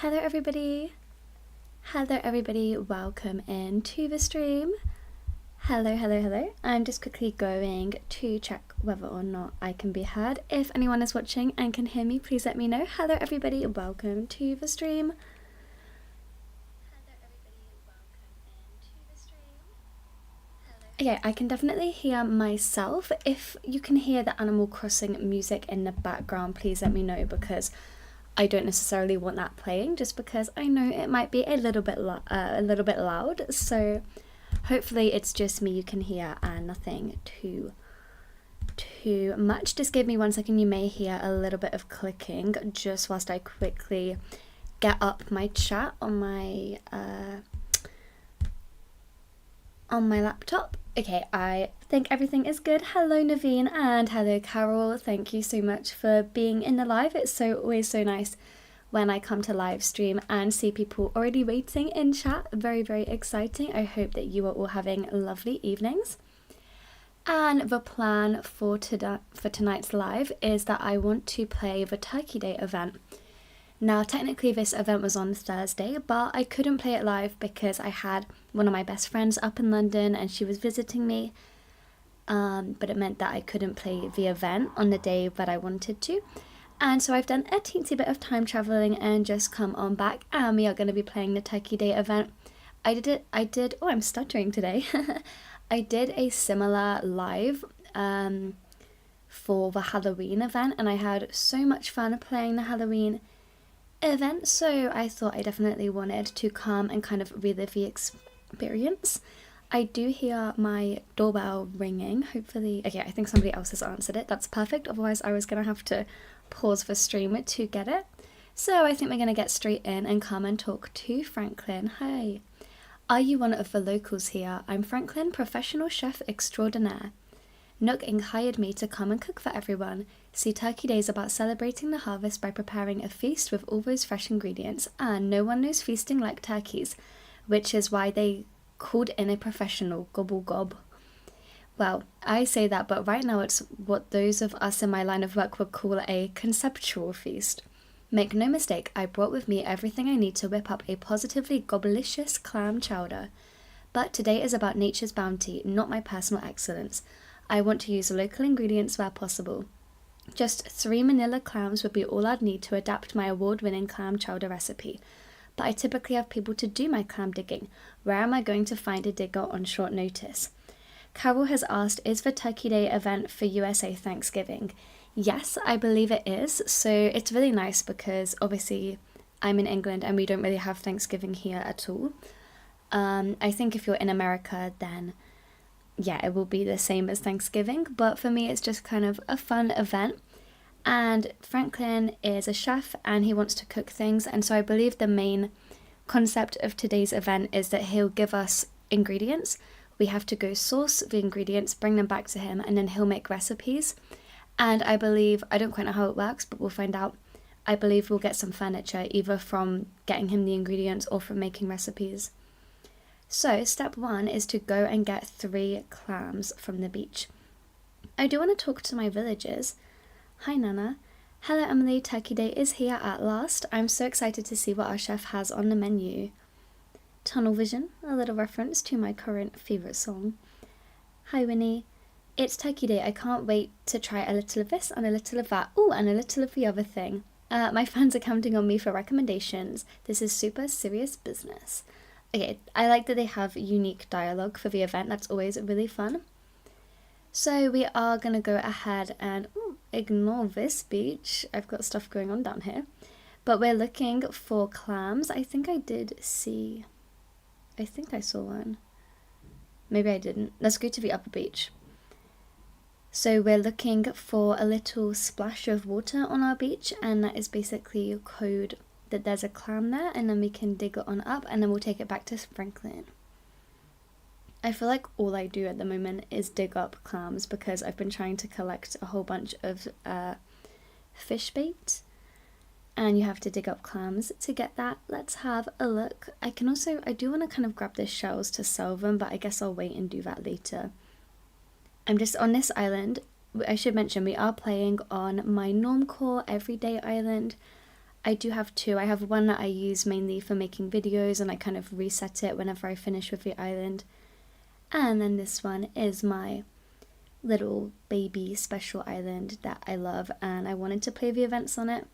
Hello everybody! Hello everybody, welcome into the stream. Hello. I'm just quickly going to check whether or not I can be heard. If anyone is watching and can hear me, please let me know. Hello everybody, welcome to the stream. Okay, I can definitely hear myself. If you can hear the Animal Crossing music in the background, please let me know, because I don't necessarily want that playing, just because I know it might be a little bit loud. So hopefully it's just me you can hear and nothing too much. Just give me 1 second. You may hear a little bit of clicking just whilst I quickly get up my chat on my laptop. Okay, I think everything is good. Hello Naveen and hello Carol. Thank you so much for being in the live. It's always so nice when I come to live stream and see people already waiting in chat. Very exciting. I hope that you are all having lovely evenings. And the plan for tonight's live is that I want to play the Turkey Day event. Now, technically this event was on Thursday, but I couldn't play it live because I had one of my best friends up in London and she was visiting me. But it meant that I couldn't play the event on the day that I wanted to. And so I've done a teensy bit of time traveling and just come on back, and we are going to be playing the Turkey Day event. Oh, I'm stuttering today. I did a similar live for the Halloween event, and I had so much fun playing the Halloween event, so I thought I definitely wanted to come and kind of relive the experience. I do hear my doorbell ringing, hopefully. Okay, I think somebody else has answered it. That's perfect, otherwise I was going to have to pause the stream to get it. So I think we're going to get straight in and come and talk to Franklin. Hi. Are you one of the locals here? I'm Franklin, professional chef extraordinaire. Nook Inc. hired me to come and cook for everyone. See, Turkey Day is about celebrating the harvest by preparing a feast with all those fresh ingredients, and no one knows feasting like turkeys, which is why they called in a professional. Gobble gob. Well, I say that, but right now it's what those of us in my line of work would call a conceptual feast. Make no mistake, I brought with me everything I need to whip up a positively gobblicious clam chowder. But today is about nature's bounty, not my personal excellence. I want to use local ingredients where possible. Just 3 manila clams would be all I'd need to adapt my award-winning clam chowder recipe. But I typically have people to do my clam digging. Where am I going to find a digger on short notice? Carol has asked, is the Turkey Day event for USA Thanksgiving? Yes, I believe it is. So it's really nice because obviously I'm in England and we don't really have Thanksgiving here at all. I think if you're in America, then yeah, it will be the same as Thanksgiving, but for me it's just kind of a fun event. And Franklin is a chef and he wants to cook things, and so I believe the main concept of today's event is that he'll give us ingredients. We have to go source the ingredients, bring them back to him, and then he'll make recipes. And I believe, I don't quite know how it works, but we'll find out. I believe we'll get some furniture either from getting him the ingredients or from making recipes. So step 1 is to go and get 3 clams from the beach. I do want to talk to my villagers. Hi Nana. Hello Emily, Turkey Day is here at last. I'm so excited to see what our chef has on the menu. Tunnel Vision, a little reference to my current favourite song. Hi Winnie. It's Turkey Day. I can't wait to try a little of this and a little of that. Ooh, and a little of the other thing. My fans are counting on me for recommendations. This is super serious business. Okay, I like that they have unique dialogue for the event. That's always really fun. So we are going to go ahead and ignore this beach. I've got stuff going on down here. But we're looking for clams. I think I saw one. Maybe I didn't. Let's go to the upper beach. So we're looking for a little splash of water on our beach, and that is basically a code that there's a clam there, and then we can dig it on up and then we'll take it back to Franklin. I feel like all I do at the moment is dig up clams because I've been trying to collect a whole bunch of fish bait, and you have to dig up clams to get that. Let's have a look. I do want to kind of grab the shells to sell them, but I guess I'll wait and do that later. I'm just on this island. I should mention we are playing on my normcore everyday island. I do have two. I have one that I use mainly for making videos and I kind of reset it whenever I finish with the island. And then this one is my little baby special island that I love, and I wanted to play the events on it.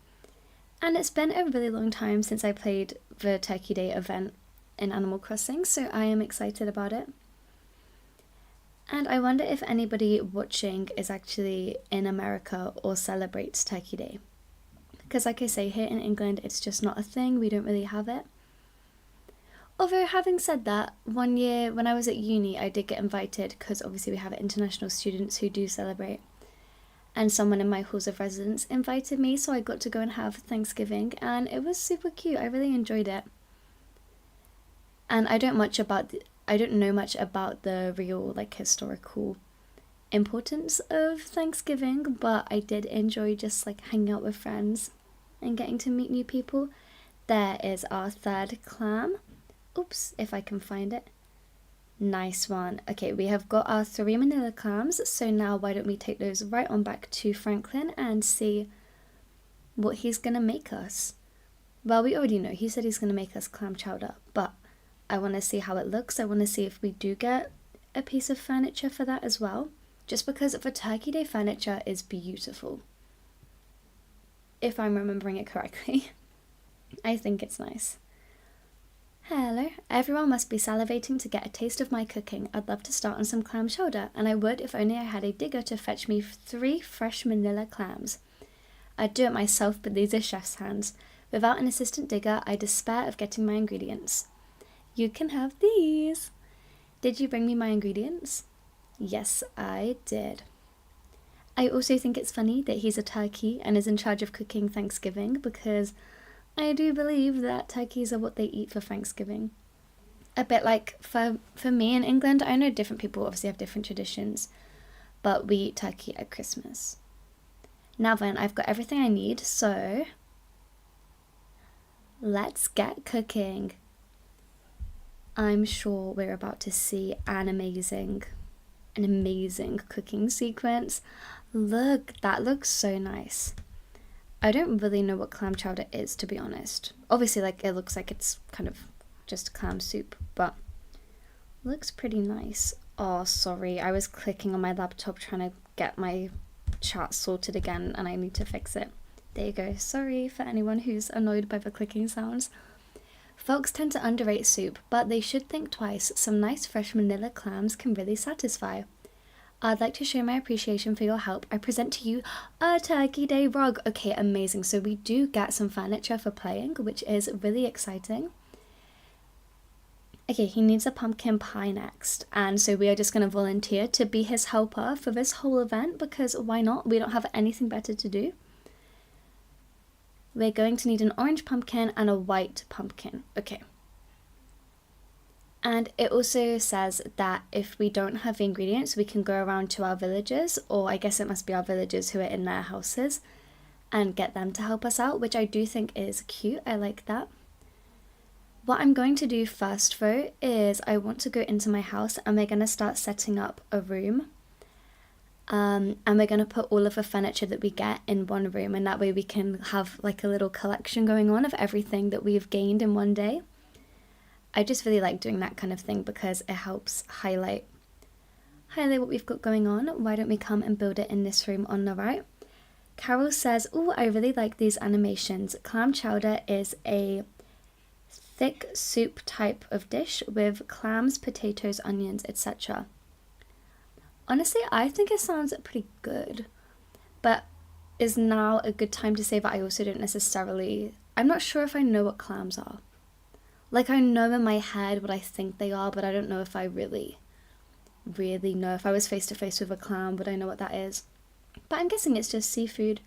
And it's been a really long time since I played the Turkey Day event in Animal Crossing, so I am excited about it. And I wonder if anybody watching is actually in America or celebrates Turkey Day. Because like I say, here in England, it's just not a thing. We don't really have it. Although having said that, one year when I was at uni, I did get invited because obviously we have international students who do celebrate. And someone in my halls of residence invited me, so I got to go and have Thanksgiving, and it was super cute. I really enjoyed it. And I don't know much about the real like historical importance of Thanksgiving, but I did enjoy just like hanging out with friends and getting to meet new people. There is our third clam. Oops, if I can find it. Nice one. Okay, we have got our 3 manila clams, so now why don't we take those right on back to Franklin and see what he's gonna make us. Well, we already know, he said he's gonna make us clam chowder, but I want to see how it looks. I want to see if we do get a piece of furniture for that as well, just because the Turkey Day furniture is beautiful. If I'm remembering it correctly. I think it's nice. Hello, everyone must be salivating to get a taste of my cooking. I'd love to start on some clam chowder, and I would if only I had a digger to fetch me 3 fresh manila clams. I'd do it myself, but these are chef's hands. Without an assistant digger, I despair of getting my ingredients. You can have these. Did you bring me my ingredients? Yes, I did. I also think it's funny that he's a turkey and is in charge of cooking Thanksgiving, because I do believe that turkeys are what they eat for Thanksgiving. A bit like for me in England, I know different people obviously have different traditions, but we eat turkey at Christmas. Now then, I've got everything I need, so let's get cooking. I'm sure we're about to see an amazing cooking sequence. Look, that looks so nice. I don't really know what clam chowder is, to be honest. Obviously, like, it looks like it's kind of just clam soup, but looks pretty nice. Oh, sorry, I was clicking on my laptop trying to get my chat sorted again, and I need to fix it. There you go. Sorry for anyone who's annoyed by the clicking sounds. Folks tend to underrate soup, but they should think twice. Some nice fresh manila clams can really satisfy. I'd like to show my appreciation for your help. I present to you a Turkey Day rug. Okay, amazing. So we do get some furniture for playing, which is really exciting. Okay, he needs a pumpkin pie next. And so we are just going to volunteer to be his helper for this whole event, because why not? We don't have anything better to do. We're going to need an orange pumpkin and a white pumpkin. Okay. And it also says that if we don't have the ingredients, we can go around to our villagers, or I guess it must be our villagers who are in their houses, and get them to help us out, which I do think is cute. I like that. What I'm going to do first though is I want to go into my house and we're going to start setting up a room. And we're going to put all of the furniture that we get in one room, and that way we can have like a little collection going on of everything that we've gained in one day. I just really like doing that kind of thing because it helps highlight what we've got going on. Why don't we come and build it in this room on the right? Carol says, oh, I really like these animations. Clam chowder is a thick soup type of dish with clams, potatoes, onions, etc. Honestly, I think it sounds pretty good, but is now a good time to say that I also don't necessarily, I'm not sure if I know what clams are. Like, I know in my head what I think they are, but I don't know if I really know. If I was face to face with a clam, would I know what that is? But I'm guessing it's just seafood,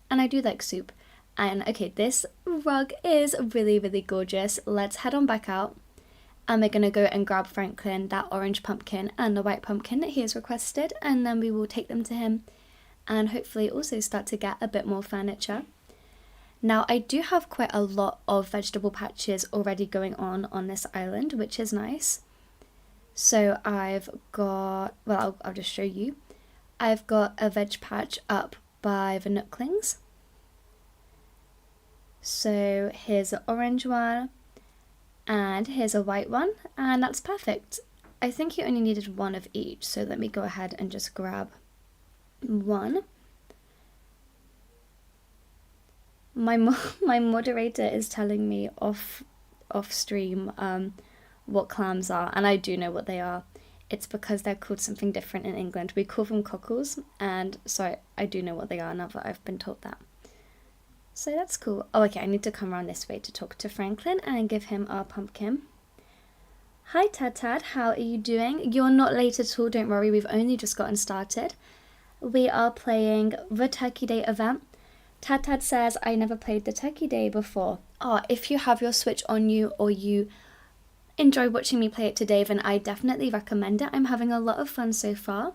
and I do like soup. And okay, this rug is really, really gorgeous. Let's head on back out. And we're going to go and grab Franklin that orange pumpkin and the white pumpkin that he has requested, and then we will take them to him and hopefully also start to get a bit more furniture. Now, I do have quite a lot of vegetable patches already going on this island, which is nice. So I've got, well, I'll just show you. I've got a veg patch up by the Nooklings. So here's an orange one and here's a white one, and that's perfect. I think you only needed one of each, so let me go ahead and just grab one. My moderator is telling me off stream what clams are, and I do know what they are. It's because they're called something different in England. We call them cockles, and so I do know what they are now that I've been told that. So that's cool. Oh, okay, I need to come around this way to talk to Franklin and give him our pumpkin. Hi Tad, how are you doing? You're not late at all, don't worry, we've only just gotten started. We are playing the Turkey Day event. Tad says, I never played the Turkey Day before. Oh, if you have your Switch on you or you enjoy watching me play it today, then I definitely recommend it. I'm having a lot of fun so far.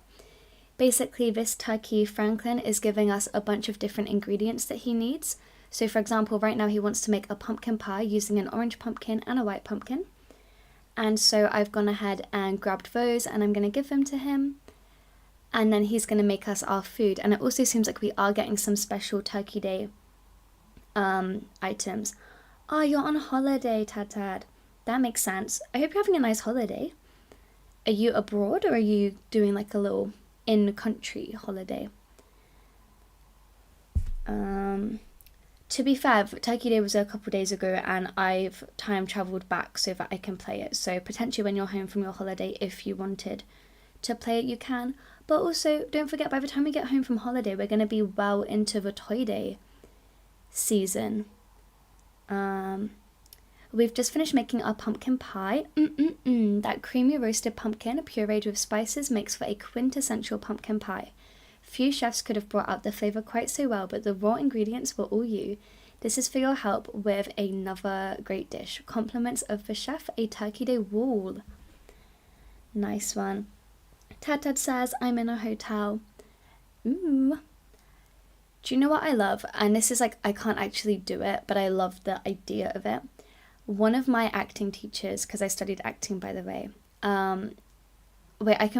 Basically, this turkey, Franklin, is giving us a bunch of different ingredients that he needs. So for example, right now he wants to make a pumpkin pie using an orange pumpkin and a white pumpkin. And so I've gone ahead and grabbed those and I'm going to give them to him. And then he's going to make us our food. And it also seems like we are getting some special Turkey Day items. Oh, you're on holiday, Tad. That makes sense. I hope you're having a nice holiday. Are you abroad or are you doing like a little in-country holiday? To be fair, Turkey Day was a couple days ago and I've time travelled back so that I can play it. So potentially when you're home from your holiday, if you wanted to play it, you can. But also, don't forget, by the time we get home from holiday, we're going to be well into the Toy Day season. We've just finished making our pumpkin pie. That creamy roasted pumpkin pureed with spices makes for a quintessential pumpkin pie. Few chefs could have brought out the flavour quite so well, but the raw ingredients were all you. This is for your help with another great dish. Compliments of the chef, a Turkey Day wall. Nice one. Tad says, I'm in a hotel. Ooh. Do you know what I love? And this is like, I can't actually do it, but I love the idea of it. One of my acting teachers, because I studied acting by the way,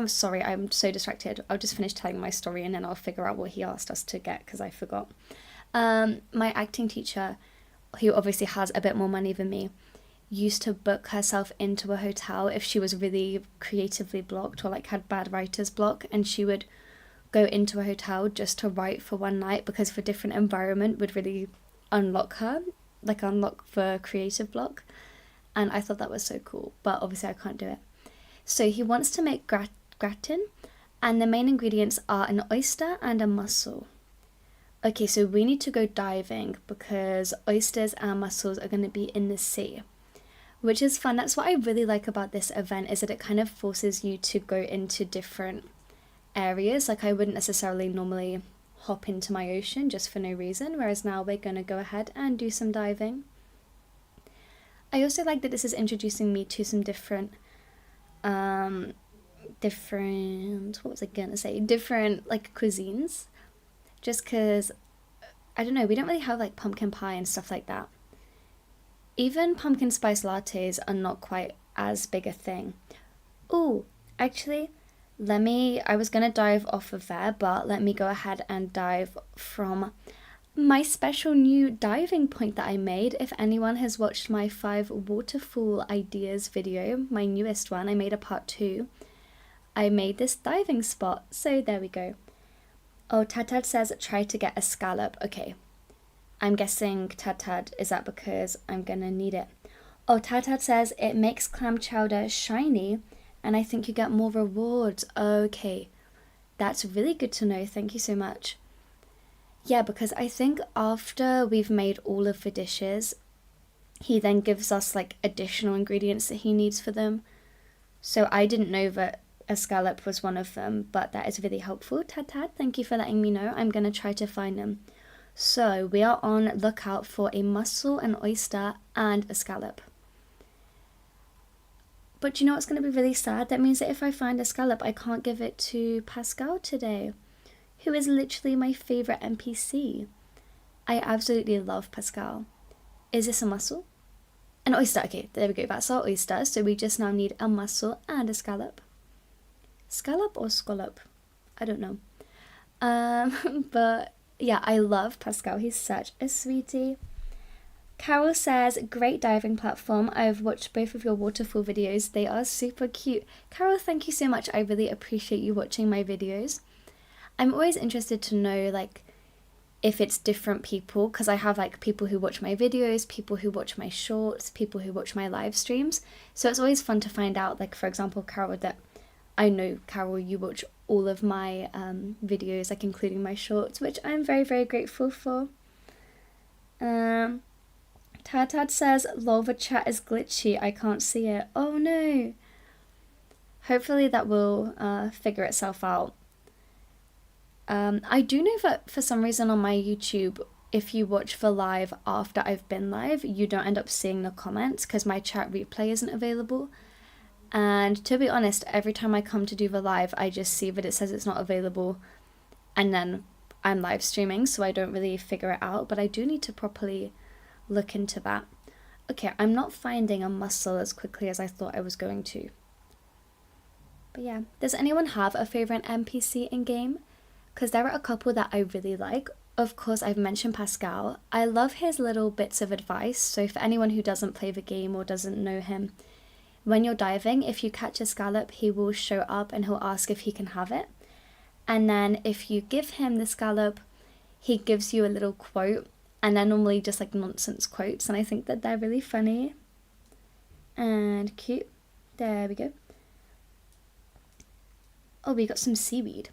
sorry, I'm so distracted. I'll just finish telling my story and then I'll figure out what he asked us to get because I forgot. My acting teacher, who obviously has a bit more money than me, used to book herself into a hotel if she was really creatively blocked or like had bad writer's block, and she would go into a hotel just to write for one night because the different environment would really unlock her, like unlock the creative block. And I thought that was so cool, but obviously I can't do it. So he wants to make gratin, and the main ingredients are an oyster and a mussel. Okay, so we need to go diving because oysters and mussels are going to be in the sea, which is fun. That's what I really like about this event, is that it kind of forces you to go into different areas. Like I wouldn't necessarily normally hop into my ocean just for no reason, whereas now we're going to go ahead and do some diving. I also like that this is introducing me to some different like cuisines, just because I don't know, we don't really have like pumpkin pie and stuff like that. Even pumpkin spice lattes are not quite as big a thing. Oh, actually, I was gonna dive off of there, but let me go ahead and dive from my special new diving point that I made. If anyone has watched my 5 waterfall ideas video, my newest one, I made a part 2. I made this diving spot, so there we go. Oh, Tad says try to get a scallop. Okay, I'm guessing Tad, is that because I'm gonna need it? Oh, Tad says it makes clam chowder shiny and I think you get more rewards. Okay, that's really good to know, thank you so much. Yeah, because I think after we've made all of the dishes, he then gives us like additional ingredients that he needs for them. So I didn't know that a scallop was one of them, but that is really helpful. Tad, thank you for letting me know. I'm going to try to find them. So we are on lookout for a mussel, an oyster, and a scallop. But you know what's going to be really sad? That means that if I find a scallop, I can't give it to Pascal today, who is literally my favourite NPC. I absolutely love Pascal. Is this a mussel? An oyster. Okay, there we go. That's our oyster. So we just now need a mussel and a scallop. Scallop or scallop? I don't know. But yeah, I love Pascal. He's such a sweetie. Carol says, great diving platform. I've watched both of your waterfall videos. They are super cute. Carol, thank you so much. I really appreciate you watching my videos. I'm always interested to know, like, if it's different people, because I have, like, people who watch my videos, people who watch my shorts, people who watch my live streams. So it's always fun to find out, like, for example, Carol, that I know, Carol, you watch all of my videos, like, including my shorts, which I'm very, very grateful for. Tad says, lol, the chat is glitchy, I can't see it. Oh no. Hopefully that will figure itself out. I do know that for some reason on my YouTube, if you watch the live after I've been live, you don't end up seeing the comments because my chat replay isn't available. And to be honest, every time I come to do the live, I just see that it says it's not available, and then I'm live streaming, so I don't really figure it out, but I do need to properly look into that. Okay, I'm not finding a mussel as quickly as I thought I was going to. But yeah, does anyone have a favourite NPC in-game? Because there are a couple that I really like. Of course, I've mentioned Pascal. I love his little bits of advice, so for anyone who doesn't play the game or doesn't know him, when you're diving, if you catch a scallop, he will show up and he'll ask if he can have it. And then if you give him the scallop, he gives you a little quote, and they're normally just like nonsense quotes, and I think that they're really funny and cute. There we go. Oh, we got some seaweed.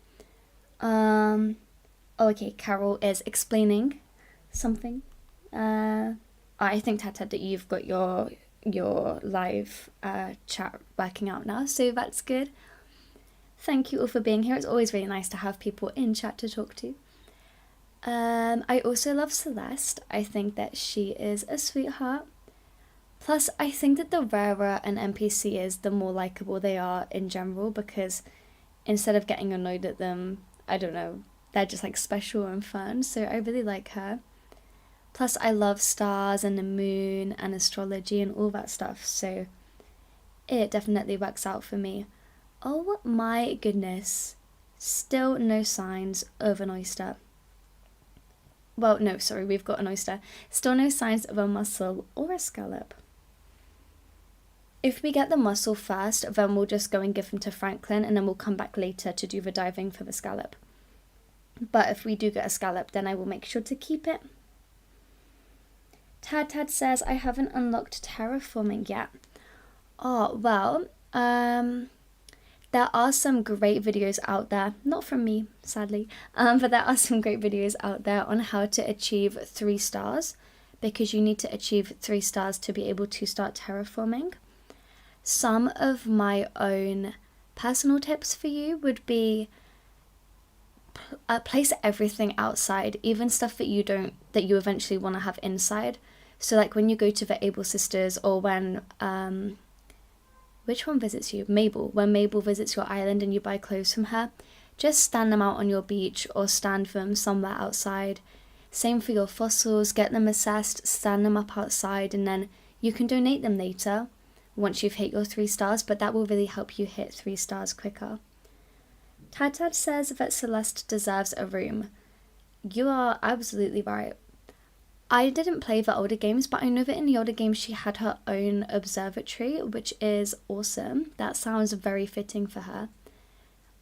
Oh, okay, Carol is explaining something. I think Tad that you've got your live chat working out now, so that's good. Thank you all for being here. It's always really nice to have people in chat to talk to. I also love Celeste. I think that she is a sweetheart. Plus, I think that the rarer an NPC is, the more likable they are in general, because instead of getting annoyed at them, I don't know, they're just like special and fun, so I really like her. Plus, I love stars and the moon and astrology and all that stuff, so it definitely works out for me. Oh my goodness, still no signs of an oyster. Well, no, sorry, we've got an oyster. Still no signs of a mussel or a scallop. If we get the mussel first, then we'll just go and give them to Franklin, and then we'll come back later to do the diving for the scallop. But if we do get a scallop, then I will make sure to keep it. Tad says, I haven't unlocked terraforming yet. Oh, well, there are some great videos out there, not from me, sadly, but there are some great videos out there on how to achieve 3 stars, because you need to achieve 3 stars to be able to start terraforming. Some of my own personal tips for you would be place everything outside, even stuff that you eventually want to have inside. So like when you go to the Able Sisters, or when which one visits you? Mabel. When Mabel visits your island and you buy clothes from her, just stand them out on your beach or stand them somewhere outside. Same for your fossils, get them assessed, stand them up outside, and then you can donate them later once you've hit your 3 stars, but that will really help you hit 3 stars quicker. Tad says that Celeste deserves a room. You are absolutely right. I didn't play the older games, but I know that in the older games she had her own observatory, which is awesome. That sounds very fitting for her.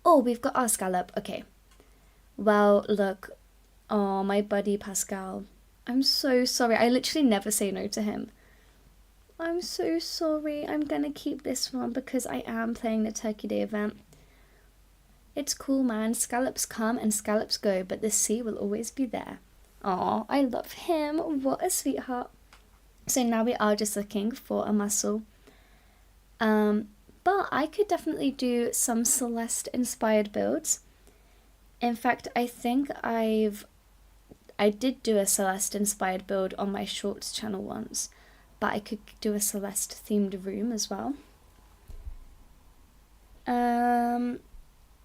Oh, we've got our scallop. Okay. Well, look. Oh, my buddy Pascal. I'm so sorry. I literally never say no to him. I'm so sorry. I'm gonna keep this one because I am playing the Turkey Day event. It's cool, man. Scallops come and scallops go, but the sea will always be there. Aw, I love him. What a sweetheart. So now we are just looking for a mussel. But I could definitely do some Celeste inspired builds. In fact, I think I did do a Celeste inspired build on my shorts channel once, but I could do a Celeste themed room as well.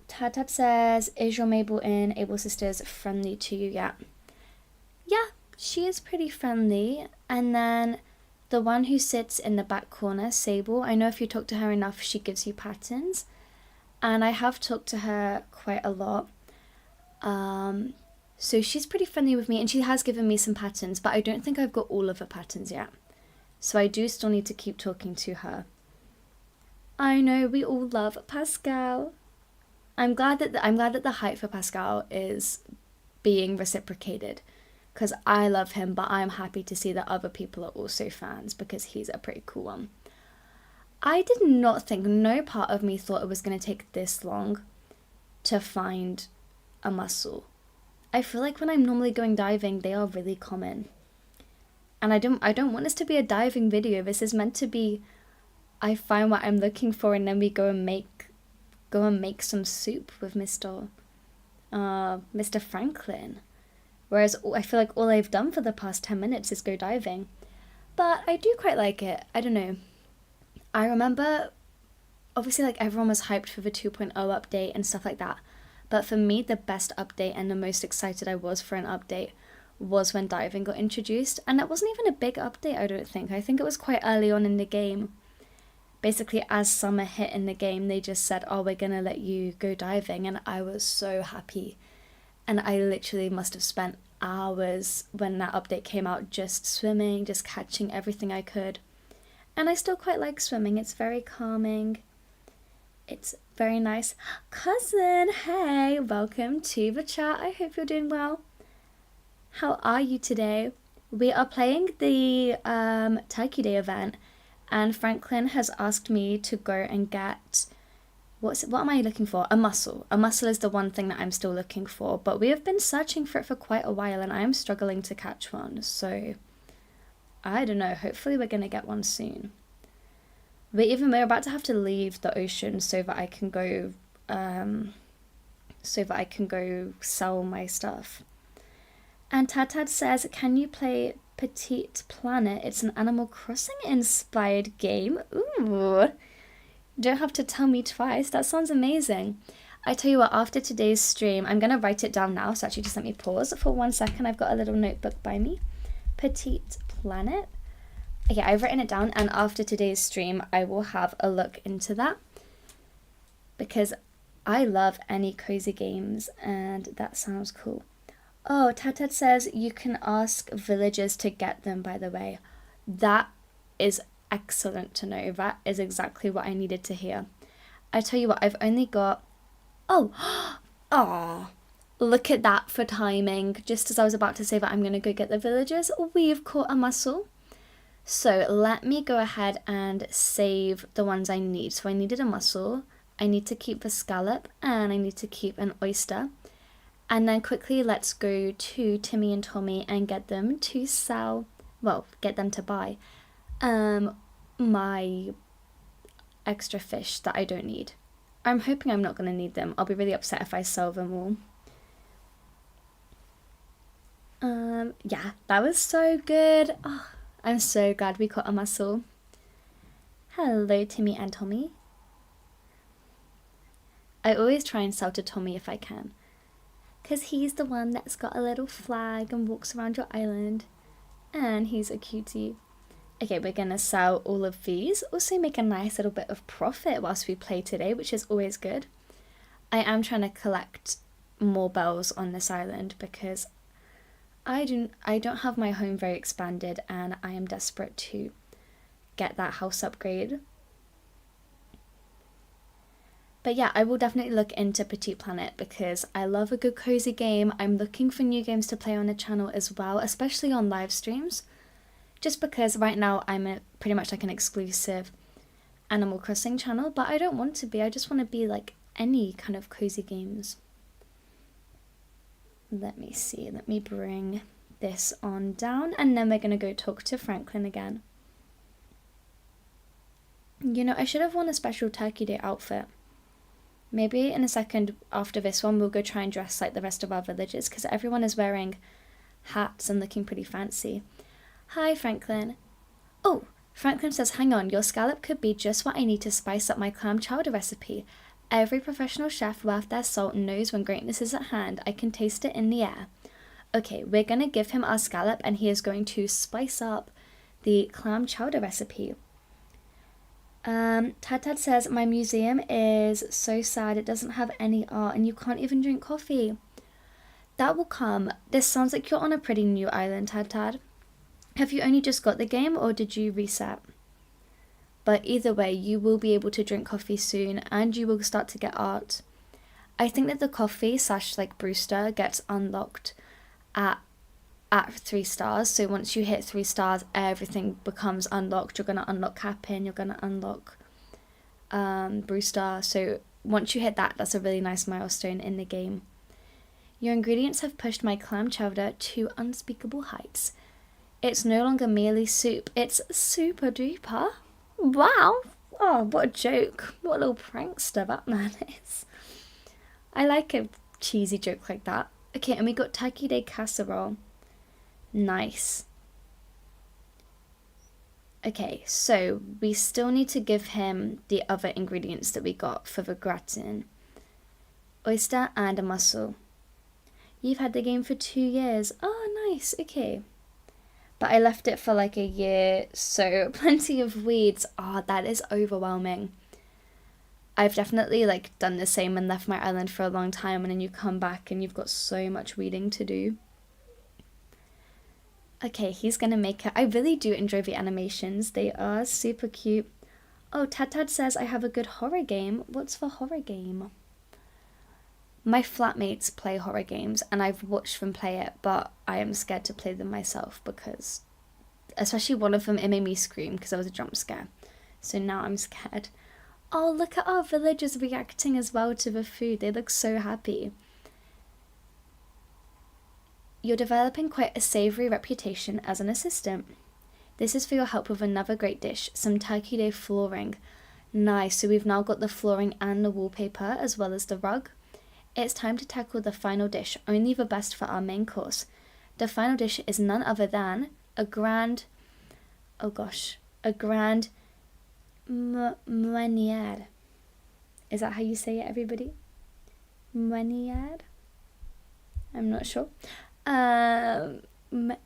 Tad says, is your Mabel in Able Sisters friendly to you yet? Yeah, she is pretty friendly. And then the one who sits in the back corner, Sable, I know if you talk to her enough, she gives you patterns. And I have talked to her quite a lot. So she's pretty friendly with me, and she has given me some patterns, but I don't think I've got all of her patterns yet. So I do still need to keep talking to her. I know, we all love Pascal. I'm glad that the hype for Pascal is being reciprocated, because I love him, but I'm happy to see that other people are also fans, because he's a pretty cool one. I did not think, no part of me thought it was going to take this long to find a mussel. I feel like when I'm normally going diving, they are really common. And I don't want this to be a diving video. This is meant to be, I find what I'm looking for, and then we go and make some soup with Mr. Franklin. Whereas I feel like all I've done for the past 10 minutes is go diving. But I do quite like it. I don't know. I remember, obviously, like, everyone was hyped for the 2.0 update and stuff like that. But for me, the best update and the most excited I was for an update was when diving got introduced. And that wasn't even a big update, I don't think. I think it was quite early on in the game. Basically, as summer hit in the game, they just said, oh, we're going to let you go diving. And I was so happy. And I literally must have spent hours when that update came out just swimming, just catching everything I could. And I still quite like swimming. It's very calming. It's very nice. Cousin, hey, welcome to the chat. I hope you're doing well. How are you today? We are playing the Turkey Day event, and Franklin has asked me to go and get, what am I looking for? A mussel. A mussel is the one thing that I'm still looking for, but we have been searching for it for quite a while, and I am struggling to catch one, so I don't know, hopefully we're going to get one soon. We're about to have to leave the ocean so that I can go sell my stuff. And Tatad says, can you play Petite Planet? It's an Animal Crossing inspired game. Ooh, don't have to tell me twice. That sounds amazing. I tell you what, after today's stream, I'm going to write it down now. So actually just let me pause for 1 second. I've got a little notebook by me. Petite Planet. Okay, I've written it down, and after today's stream, I will have a look into that, because I love any cozy games, and that sounds cool. Oh, Tatad says you can ask villagers to get them, by the way. That is excellent to know. That is exactly what I needed to hear. I tell you what, I've only got... Oh, look at that for timing. Just as I was about to say that I'm going to go get the villagers, we've caught a mussel. So let me go ahead and save the ones I need. So I needed a mussel, I need to keep the scallop, and I need to keep an oyster. And then quickly let's go to Timmy and Tommy and get them to sell, well, get them to buy my extra fish that I don't need. I'm hoping I'm not going to need them. I'll be really upset if I sell them all. Yeah, that was so good. Oh, I'm so glad we caught a mussel. Hello, Timmy and Tommy. I always try and sell to Tommy if I can, because he's the one that's got a little flag and walks around your island, and he's a cutie. Okay, we're gonna sell all of these, also make a nice little bit of profit whilst we play today, which is always good. I am trying to collect more bells on this island because I don't have my home very expanded, and I am desperate to get that house upgrade. But yeah, I will definitely look into Petite Planet because I love a good cozy game. I'm looking for new games to play on the channel as well, especially on live streams. Just because right now I'm pretty much like an exclusive Animal Crossing channel, but I don't want to be. I just want to be like any kind of cozy games. Let me see, let me bring this on down, and then we're going to go talk to Franklin again. You know, I should have worn a special Turkey Day outfit. Maybe in a second after this one, we'll go try and dress like the rest of our villagers, because everyone is wearing hats and looking pretty fancy. Hi, Franklin. Oh, Franklin says, hang on, your scallop could be just what I need to spice up my clam chowder recipe. Every professional chef worth their salt knows when greatness is at hand. I can taste it in the air. Okay, we're going to give him our scallop, and he is going to spice up the clam chowder recipe. Tad says, my museum is so sad. It doesn't have any art, and you can't even drink coffee. That will come. This sounds like you're on a pretty new island, Tad. Have you only just got the game or did you reset? But either way, you will be able to drink coffee soon and you will start to get art. I think that the coffee / like Brewster gets unlocked at 3 stars. So once you hit 3 stars, everything becomes unlocked. You're going to unlock Capin, you're going to unlock Brewster. So once you hit that, that's a really nice milestone in the game. Your ingredients have pushed my clam chowder to unspeakable heights. It's no longer merely soup, it's super duper. Wow! Oh, what a joke. What a little prankster that man is. I like a cheesy joke like that. Okay, and we got Turkey Day casserole. Nice. Okay, so we still need to give him the other ingredients that we got for the gratin. Oyster and a mussel. You've had the game for 2 years. Oh, nice. Okay. But I left it for like a year, so plenty of weeds. Oh, that is overwhelming. I've definitely like done the same and left my island for a long time, and then you come back and you've got so much weeding to do. Okay, he's gonna make it. I really do enjoy the animations. They are super cute. Oh, Tad says I have a good horror game. What's the horror game? My flatmates play horror games and I've watched them play it, but I am scared to play them myself because, especially one of them, it made me scream because I was a jump scare. So now I'm scared. Oh, look at our villagers reacting as well to the food. They look so happy. You're developing quite a savoury reputation as an assistant. This is for your help with another great dish, some Turkey Day flooring. Nice, so we've now got the flooring and the wallpaper as well as the rug. It's time to tackle the final dish, only the best for our main course. The final dish is none other than a grand meunière. Is that how you say it, everybody? Meunière? I'm not sure. Meunière?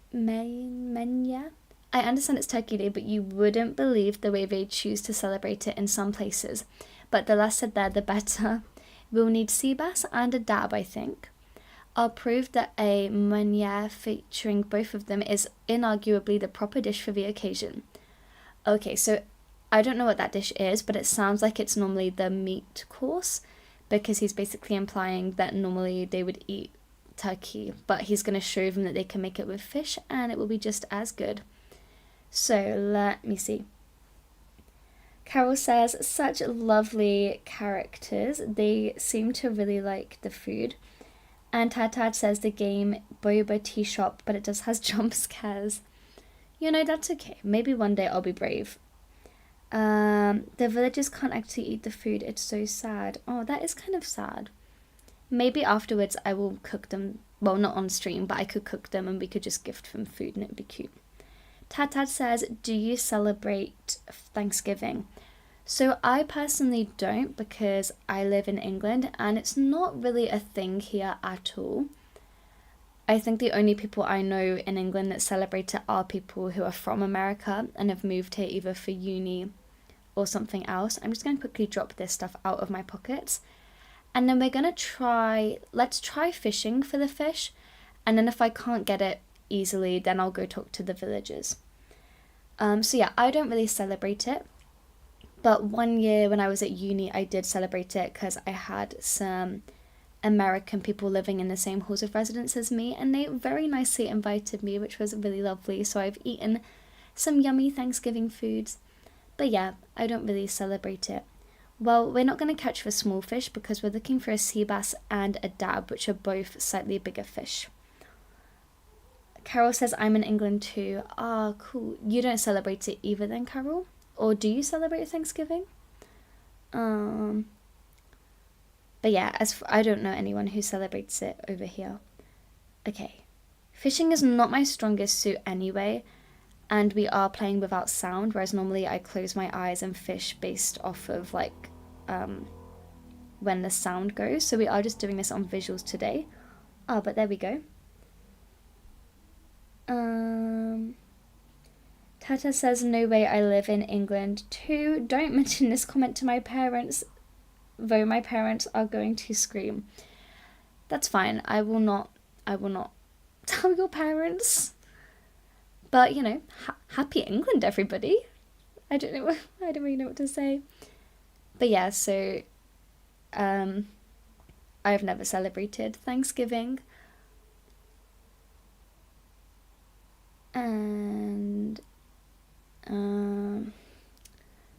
I understand it's Turkey Day, but you wouldn't believe the way they choose to celebrate it in some places. But the less said there, the better. We'll need sea bass and a dab, I think. I'll prove that a meunière featuring both of them is inarguably the proper dish for the occasion. Okay, so I don't know what that dish is, but it sounds like it's normally the meat course, because he's basically implying that normally they would eat turkey, but he's going to show them that they can make it with fish and it will be just as good. So let me see. Carol says, such lovely characters. They seem to really like the food. And Tad says the game boba tea shop, but it just has jump scares. You know, that's okay. Maybe one day I'll be brave. The villagers can't actually eat the food. It's so sad. Oh, that is kind of sad. Maybe afterwards I will cook them. Well, not on stream, but I could cook them and we could just gift them food and it would be cute. Tad says, do you celebrate Thanksgiving? So I personally don't, because I live in England and it's not really a thing here at all. I think the only people I know in England that celebrate it are people who are from America and have moved here either for uni or something else. I'm just going to quickly drop this stuff out of my pockets. And then we're going to let's try fishing for the fish. And then if I can't get it easily, then I'll go talk to the villagers. So yeah, I don't really celebrate it. But one year when I was at uni, I did celebrate it because I had some American people living in the same halls of residence as me, and they very nicely invited me, which was really lovely. So I've eaten some yummy Thanksgiving foods. But yeah, I don't really celebrate it. Well, we're not going to catch the small fish because we're looking for a sea bass and a dab, which are both slightly bigger fish. Carol says, I'm in England too. Ah, cool. You don't celebrate it either then, Carol? Or do you celebrate Thanksgiving? But yeah, I don't know anyone who celebrates it over here. Okay. Fishing is not my strongest suit anyway, and we are playing without sound, whereas normally I close my eyes and fish based off of like when the sound goes. So we are just doing this on visuals today. Oh, but there we go. Tata says, no way, I live in England too. Don't mention this comment to my parents, though my parents are going to scream. That's fine. I will not I will not tell your parents. But, you know, happy England, everybody. I don't really know what to say. But yeah, so I've never celebrated Thanksgiving. And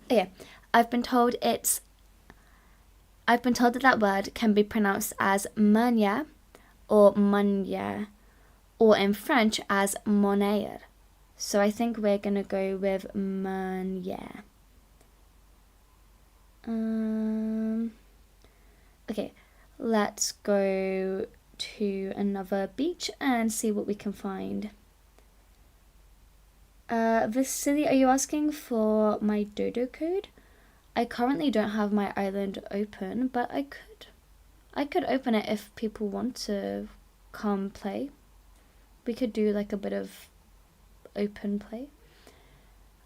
yeah, I've been told that that word can be pronounced as mania or mania, or in French as monnaie. So I think we're gonna go with mania. Okay, let's go to another beach and see what we can find. Vasily, are you asking for my dodo code? I currently don't have my island open, but I could open it if people want to come play. We could do like a bit of open play.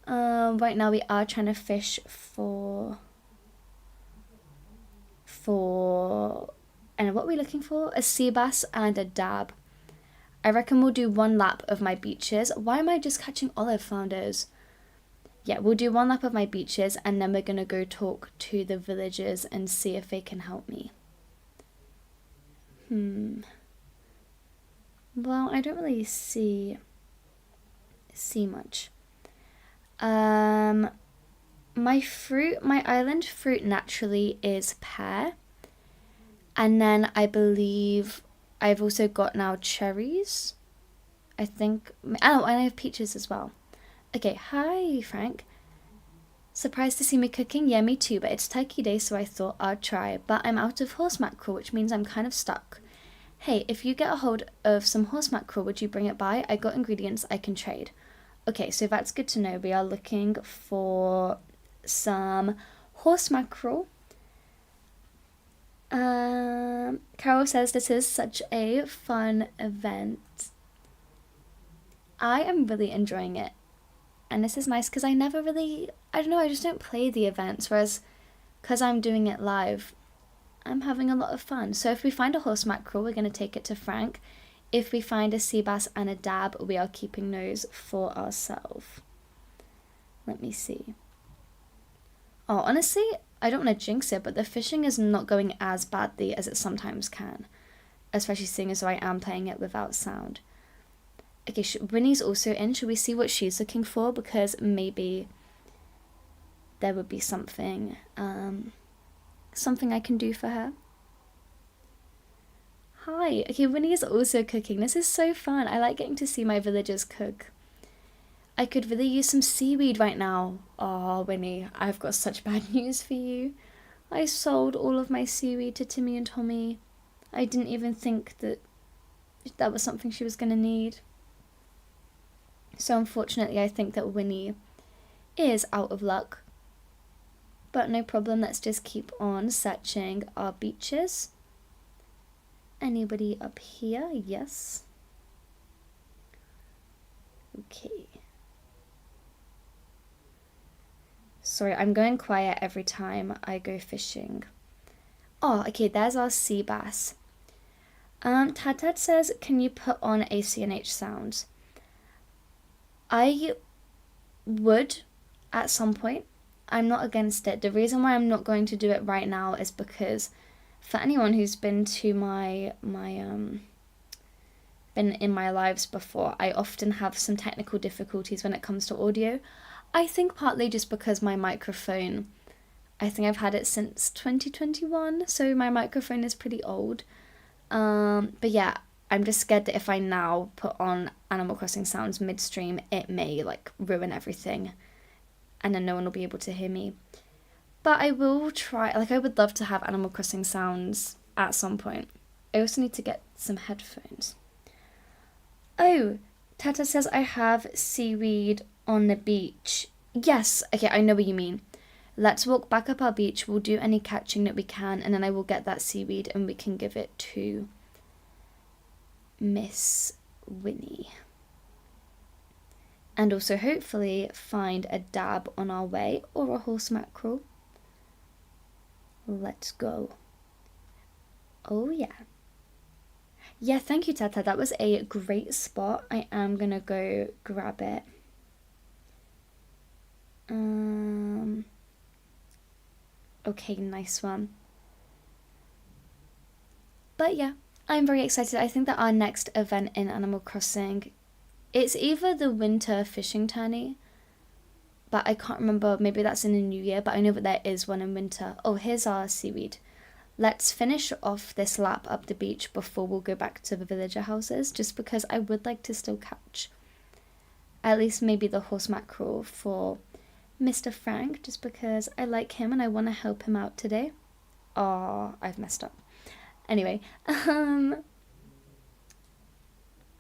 Right now we are trying to fish for and what are we looking for? A sea bass and a dab. I reckon we'll do one lap of my beaches. Why am I just catching olive flounders? Yeah, we'll do one lap of my beaches and then we're gonna go talk to the villagers and see if they can help me. Well, I don't really see much. My island fruit naturally is pear. And then I believe I've also got now cherries. I think, oh, and I have peaches as well. Okay, hi Frank. Surprised to see me cooking? Yeah, me too, but it's Turkey Day, so I thought I'd try. But I'm out of horse mackerel, which means I'm kind of stuck. Hey, if you get a hold of some horse mackerel, would you bring it by? I got ingredients I can trade. Okay, so that's good to know. We are looking for some horse mackerel. Carol says this is such a fun event. I am really enjoying it. And this is nice because I never really, I don't know, I just don't play the events. Whereas, because I'm doing it live, I'm having a lot of fun. So if we find a horse mackerel, we're going to take it to Frank. If we find a sea bass and a dab, we are keeping those for ourselves. Let me see. Oh, honestly, I don't want to jinx it, but the fishing is not going as badly as it sometimes can. Especially seeing as though I am playing it without sound. Okay, Winnie's also in. Should we see what she's looking for? Because maybe there would be something, something I can do for her. Hi. Okay, Winnie is also cooking. This is so fun. I like getting to see my villagers cook. I could really use some seaweed right now. Oh, Winnie, I've got such bad news for you. I sold all of my seaweed to Timmy and Tommy. I didn't even think that was something she was going to need. So unfortunately, I think that Winnie is out of luck. But no problem, let's just keep on searching our beaches. Anybody up here? Yes. Okay. Sorry, I'm going quiet every time I go fishing. Oh, okay, there's our sea bass. Tad says, can you put on ACNH sounds? I would at some point. I'm not against it. The reason why I'm not going to do it right now is because for anyone who's been to been in my lives before, I often have some technical difficulties when it comes to audio. I think partly just because my microphone, I think I've had it since 2021, so my microphone is pretty old. But yeah, I'm just scared that if I now put on Animal Crossing sounds midstream, it may like ruin everything and then no one will be able to hear me. But I will try, like I would love to have Animal Crossing sounds at some point. I also need to get some headphones. Oh, Tata says I have seaweed on the beach. Yes, okay, I know what you mean. Let's walk back up our beach, we'll do any catching that we can, and then I will get that seaweed and we can give it to Miss Winnie. And also hopefully find a dab on our way or a horse mackerel. Let's go. Oh yeah. Yeah, thank you, Tata. That was a great spot. I am gonna go grab it. Okay, nice one. But yeah, I'm very excited. I think that our next event in Animal Crossing, it's either the winter fishing tourney, but I can't remember, maybe that's in the new year, but I know that there is one in winter. Oh, here's our seaweed. Let's finish off this lap up the beach before we'll go back to the villager houses, just because I would like to still catch at least maybe the horse mackerel for Mr. Frank, just because I like him and I want to help him out today. Oh, I've messed up. Anyway,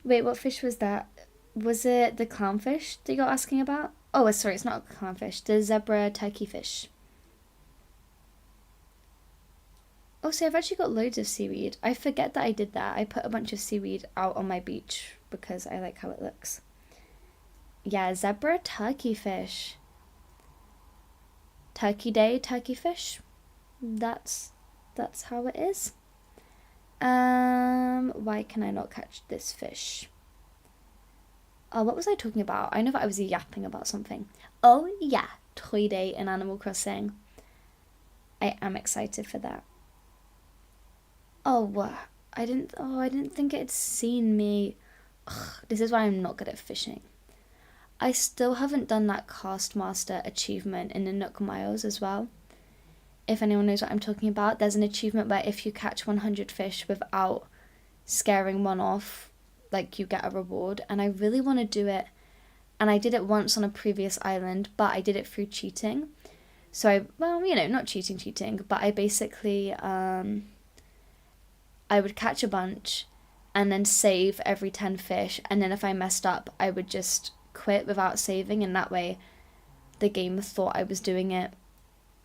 wait, what fish was that? Was it the clownfish that you're asking about? Oh, sorry, it's not a clownfish. The zebra turkey fish. Oh, so I've actually got loads of seaweed. I forget that I did that. I put a bunch of seaweed out on my beach because I like how it looks. Yeah, zebra turkey fish. Turkey Day turkey fish. That's how it is. Why can I not catch this fish? Oh, what was I talking about? I know that I was yapping about something. Oh yeah, Toy Day in Animal Crossing. I am excited for that. Oh, I didn't think it had seen me. Ugh, this is why I'm not good at fishing. I still haven't done that Cast Master achievement in the Nook Miles as well. If anyone knows what I'm talking about, there's an achievement where if you catch 100 fish without scaring one off, like you get a reward, and I really want to do it. And I did it once on a previous island, but I did it through cheating. So not cheating, but I basically, I would catch a bunch and then save every 10 fish, and then if I messed up, I would just quit without saving, and that way the game thought I was doing it,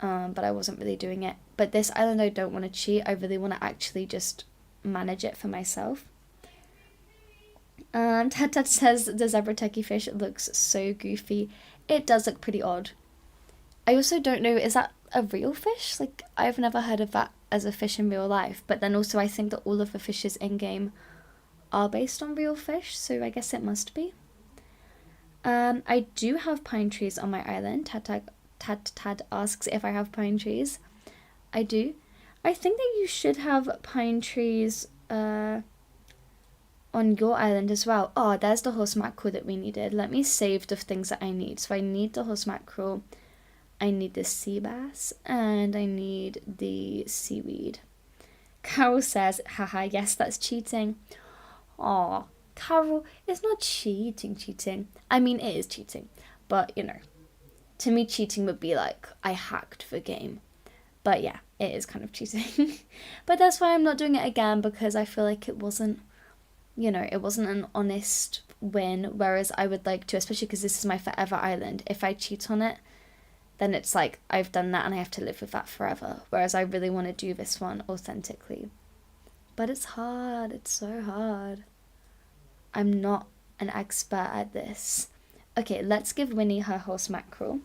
but I wasn't really doing it. But this island, I don't want to cheat. I really want to actually just manage it for myself. Ted says the zebra turkey fish looks so goofy. It does look pretty odd. I also don't know, is that a real fish? Like, I've never heard of that as a fish in real life. But then also I think that all of the fishes in-game are based on real fish, so I guess it must be. I do have pine trees on my island. Tad asks if I have pine trees. I do. I think that you should have pine trees on your island as well. Oh, there's the horse mackerel that we needed. Let me save the things that I need. So I need the horse mackerel, I need the sea bass, and I need the seaweed. Carol says, haha, yes, that's cheating. Aw, Carol, it's not cheating. I mean, it is cheating, but to me, cheating would be like, I hacked the game. But yeah, it is kind of cheating. But that's why I'm not doing it again, because I feel like it wasn't an honest win, whereas I would like to, especially because this is my forever island, if I cheat on it, then it's like, I've done that and I have to live with that forever, whereas I really want to do this one authentically. But it's hard, it's so hard. I'm not an expert at this. Okay, let's give Winnie her horse mackerel.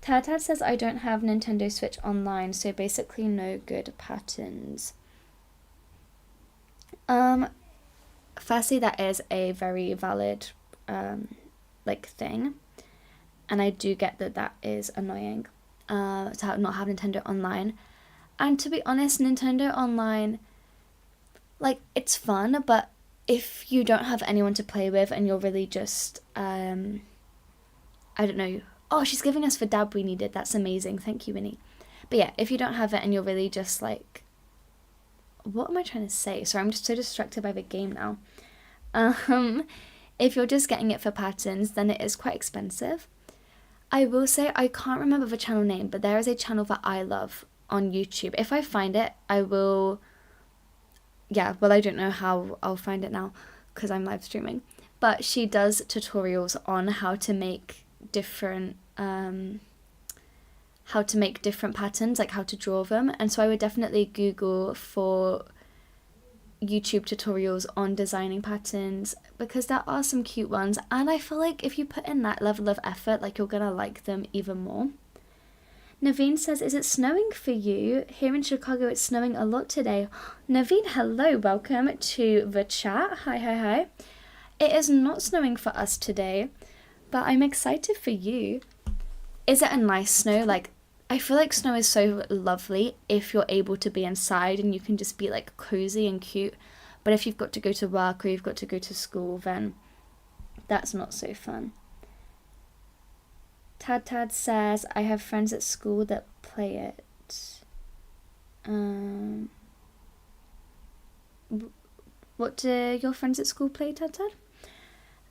Tad says I don't have Nintendo Switch Online, so basically no good patterns. Firstly, that is a very valid thing, and I do get that is annoying to not have Nintendo Online. And to be honest, Nintendo Online, it's fun, but if you don't have anyone to play with and you're really just I don't know. Oh, she's giving us the dab we needed. That's amazing. Thank you, Winnie. But yeah, if you don't have it and you're really just what am I trying to say? Sorry, I'm just so distracted by the game now. If you're just getting it for patterns, then it is quite expensive. I will say, I can't remember the channel name, but there is a channel that I love on YouTube. If I find it, I will... Yeah, well, I don't know how I'll find it now because I'm live streaming. But she does tutorials on how to make different patterns, like how to draw them. And so I would definitely Google for YouTube tutorials on designing patterns, because there are some cute ones, and I feel like if you put in that level of effort, you're gonna like them even more. Naveen says, is it snowing for you? Here in Chicago, it's snowing a lot today. Naveen, hello, welcome to the chat. Hi, hi, hi. It is not snowing for us today, but I'm excited for you. Is it a nice snow? Like, I feel like snow is so lovely if you're able to be inside and you can just be like cozy and cute. But if you've got to go to work or you've got to go to school, then that's not so fun. Tad says, I have friends at school that play it. What do your friends at school play, Tad?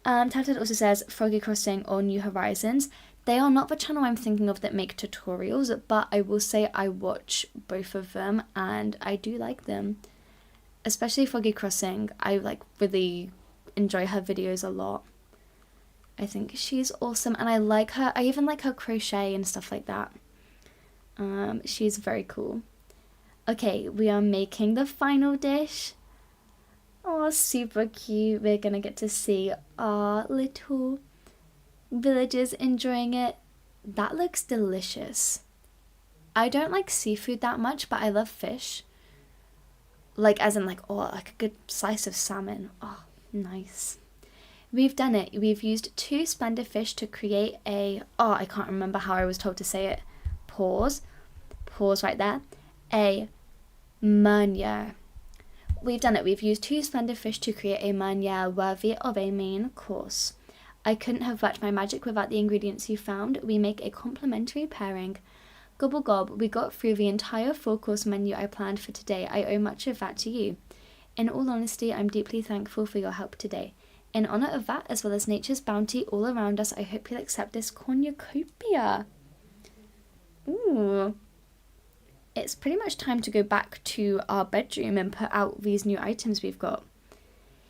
Tad also says, Froggy Crossing or New Horizons. They are not the channel I'm thinking of that make tutorials, but I will say I watch both of them and I do like them. Especially Froggy Crossing, I like really enjoy her videos a lot. I think she's awesome and I like her. I even like her crochet and stuff like that. She's very cool. Okay, we are making the final dish. Oh, super cute. We're gonna get to see our little villagers enjoying it. That looks delicious. I don't like seafood that much, but I love fish. Like, as in like, oh, like a good slice of salmon. Oh, nice. We've done it. We've used 2 splendid fish to create a, oh, I can't remember how I was told to say it. Pause right there. A meunier. We've done it. We've used 2 splendid fish to create a meunier worthy of a main course. I couldn't have worked my magic without the ingredients you found. We make a complementary pairing. Gobble gob, we got through the entire 4-course menu I planned for today. I owe much of that to you. In all honesty, I'm deeply thankful for your help today. In honour of that, as well as nature's bounty all around us, I hope you'll accept this cornucopia. Ooh. It's pretty much time to go back to our bedroom and put out these new items we've got.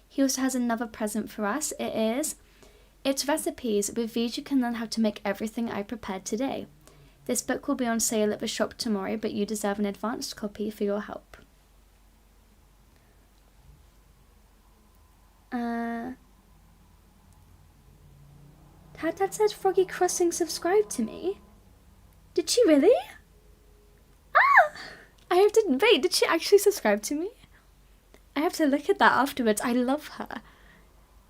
He also has another present for us. It's recipes. With these you can learn how to make everything I prepared today. This book will be on sale at the shop tomorrow, but you deserve an advanced copy for your help. Tad said Froggy Crossing subscribed to me. Did she really? I have to wait. Did she actually subscribe to me? I have to look at that afterwards. I love her.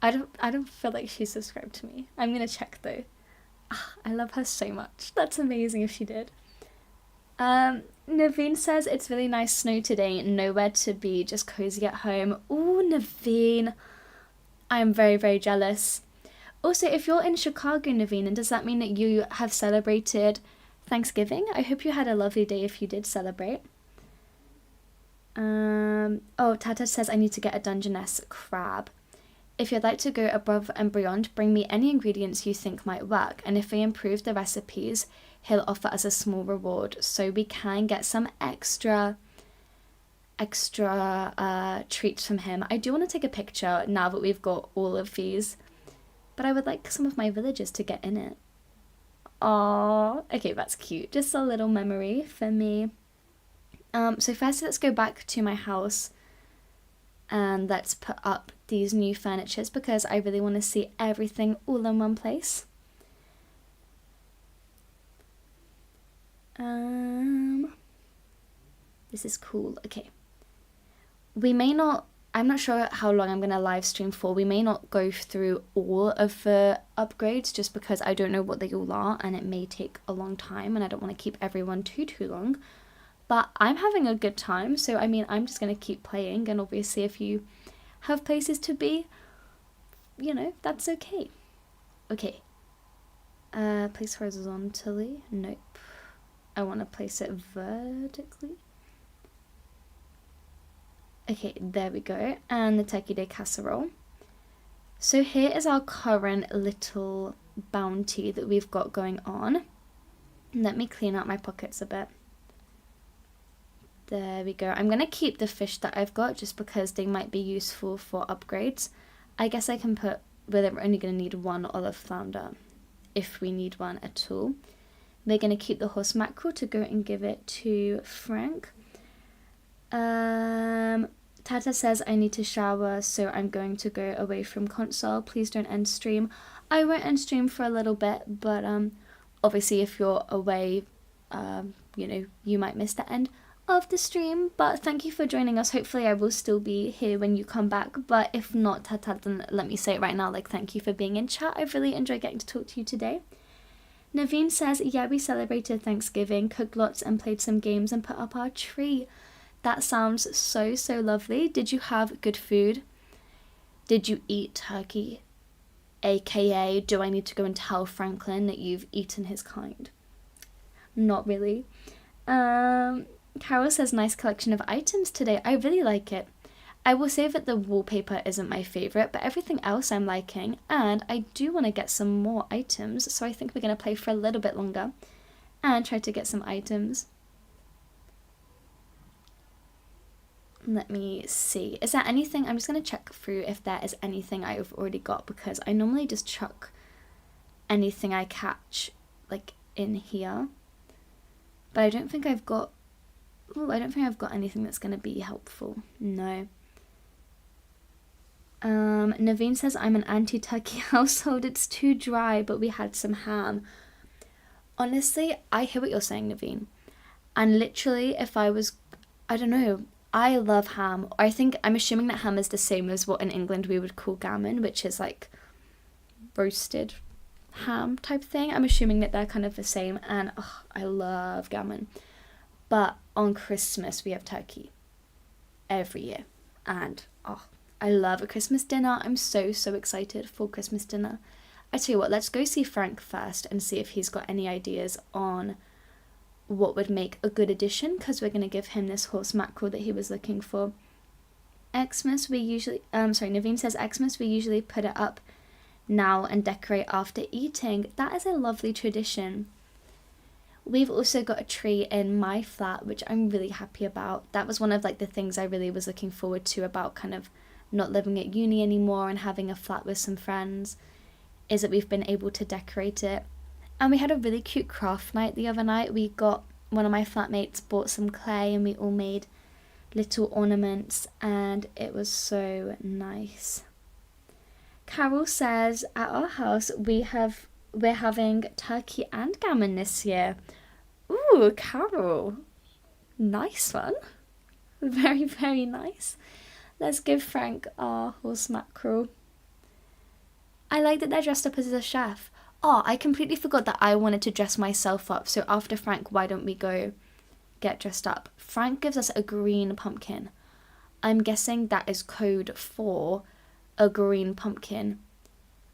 I don't feel like she subscribed to me. I'm gonna check though. I love her so much. That's amazing if she did. Naveen says it's really nice snow today. Nowhere to be, just cozy at home. Ooh, Naveen. I am very, very jealous. Also, if you're in Chicago, Naveen, does that mean that you have celebrated Thanksgiving? I hope you had a lovely day if you did celebrate. Tata says I need to get a Dungeness crab. If you'd like to go above and beyond, bring me any ingredients you think might work, and if we improve the recipes, he'll offer us a small reward, so we can get some extra treats from him. I do want to take a picture now that we've got all of these, but I would like some of my villagers to get in it. Aww, okay, that's cute. Just a little memory for me. So first let's go back to my house and let's put up these new furnitures because I really want to see everything all in one place. This is cool. Okay. I'm not sure how long I'm going to live stream for. We may not go through all of the upgrades just because I don't know what they all are and it may take a long time and I don't want to keep everyone too long. But I'm having a good time, so I mean, I'm just going to keep playing, and obviously if you have places to be, you know, that's okay. Okay. Place horizontally? Nope. I want to place it vertically. Okay, there we go. And the Turkey Day casserole. So here is our current little bounty that we've got going on. Let me clean out my pockets a bit. There we go. I'm going to keep the fish that I've got just because they might be useful for upgrades. I guess I can put, we're only going to need 1 olive flounder if we need one at all. We're going to keep the horse mackerel to go and give it to Frank. Tata says I need to shower, so I'm going to go away from console. Please don't end stream. I won't end stream for a little bit, but obviously if you're away you know, you might miss the end of the stream, but thank you for joining us. Hopefully I will still be here when you come back, but if not, then let me say it right now, like, thank you for being in chat. I've really enjoyed getting to talk to you today. Naveen says, yeah, we celebrated Thanksgiving, cooked lots and played some games and put up our tree. That sounds so, so lovely. Did you have good food? Did you eat turkey? AKA, do I need to go and tell Franklin that you've eaten his kind? Not really. Carol says, nice collection of items today. I really like it. I will say that the wallpaper isn't my favourite, but everything else I'm liking, and I do want to get some more items, so I think we're going to play for a little bit longer and try to get some items. Let me see. Is there anything? I'm just going to check through if there is anything I've already got, because I normally just chuck anything I catch, like, in here. But I don't think I've got... Oh, I don't think I've got anything that's going to be helpful. No. Naveen says, I'm an anti-turkey household. It's too dry, but we had some ham. Honestly, I hear what you're saying, Naveen. And literally, if I was... I don't know. I love ham. I'm assuming that ham is the same as what in England we would call gammon, which is like roasted ham type thing. I'm assuming that they're kind of the same, and I love gammon. But on Christmas we have turkey every year, and I love a Christmas dinner. I'm so, so excited for Christmas dinner. I tell you what, let's go see Frank first and see if he's got any ideas on what would make a good addition, because we're going to give him this horse mackerel that he was looking for. Xmas, we usually, Naveen says, Xmas, we usually put it up now and decorate after eating. That is a lovely tradition. We've also got a tree in my flat, which I'm really happy about. That was one of like the things I really was looking forward to about kind of not living at uni anymore and having a flat with some friends, is that we've been able to decorate it. And we had a really cute craft night the other night. One of my flatmates bought some clay and we all made little ornaments, and it was so nice. Carol says, at our house we're having turkey and gammon this year. Ooh, Carol. Nice one. Very, very nice. Let's give Frank our horse mackerel. I like that they're dressed up as a chef. Oh, I completely forgot that I wanted to dress myself up. So after Frank, why don't we go get dressed up? Frank gives us a green pumpkin. I'm guessing that is code for a green pumpkin.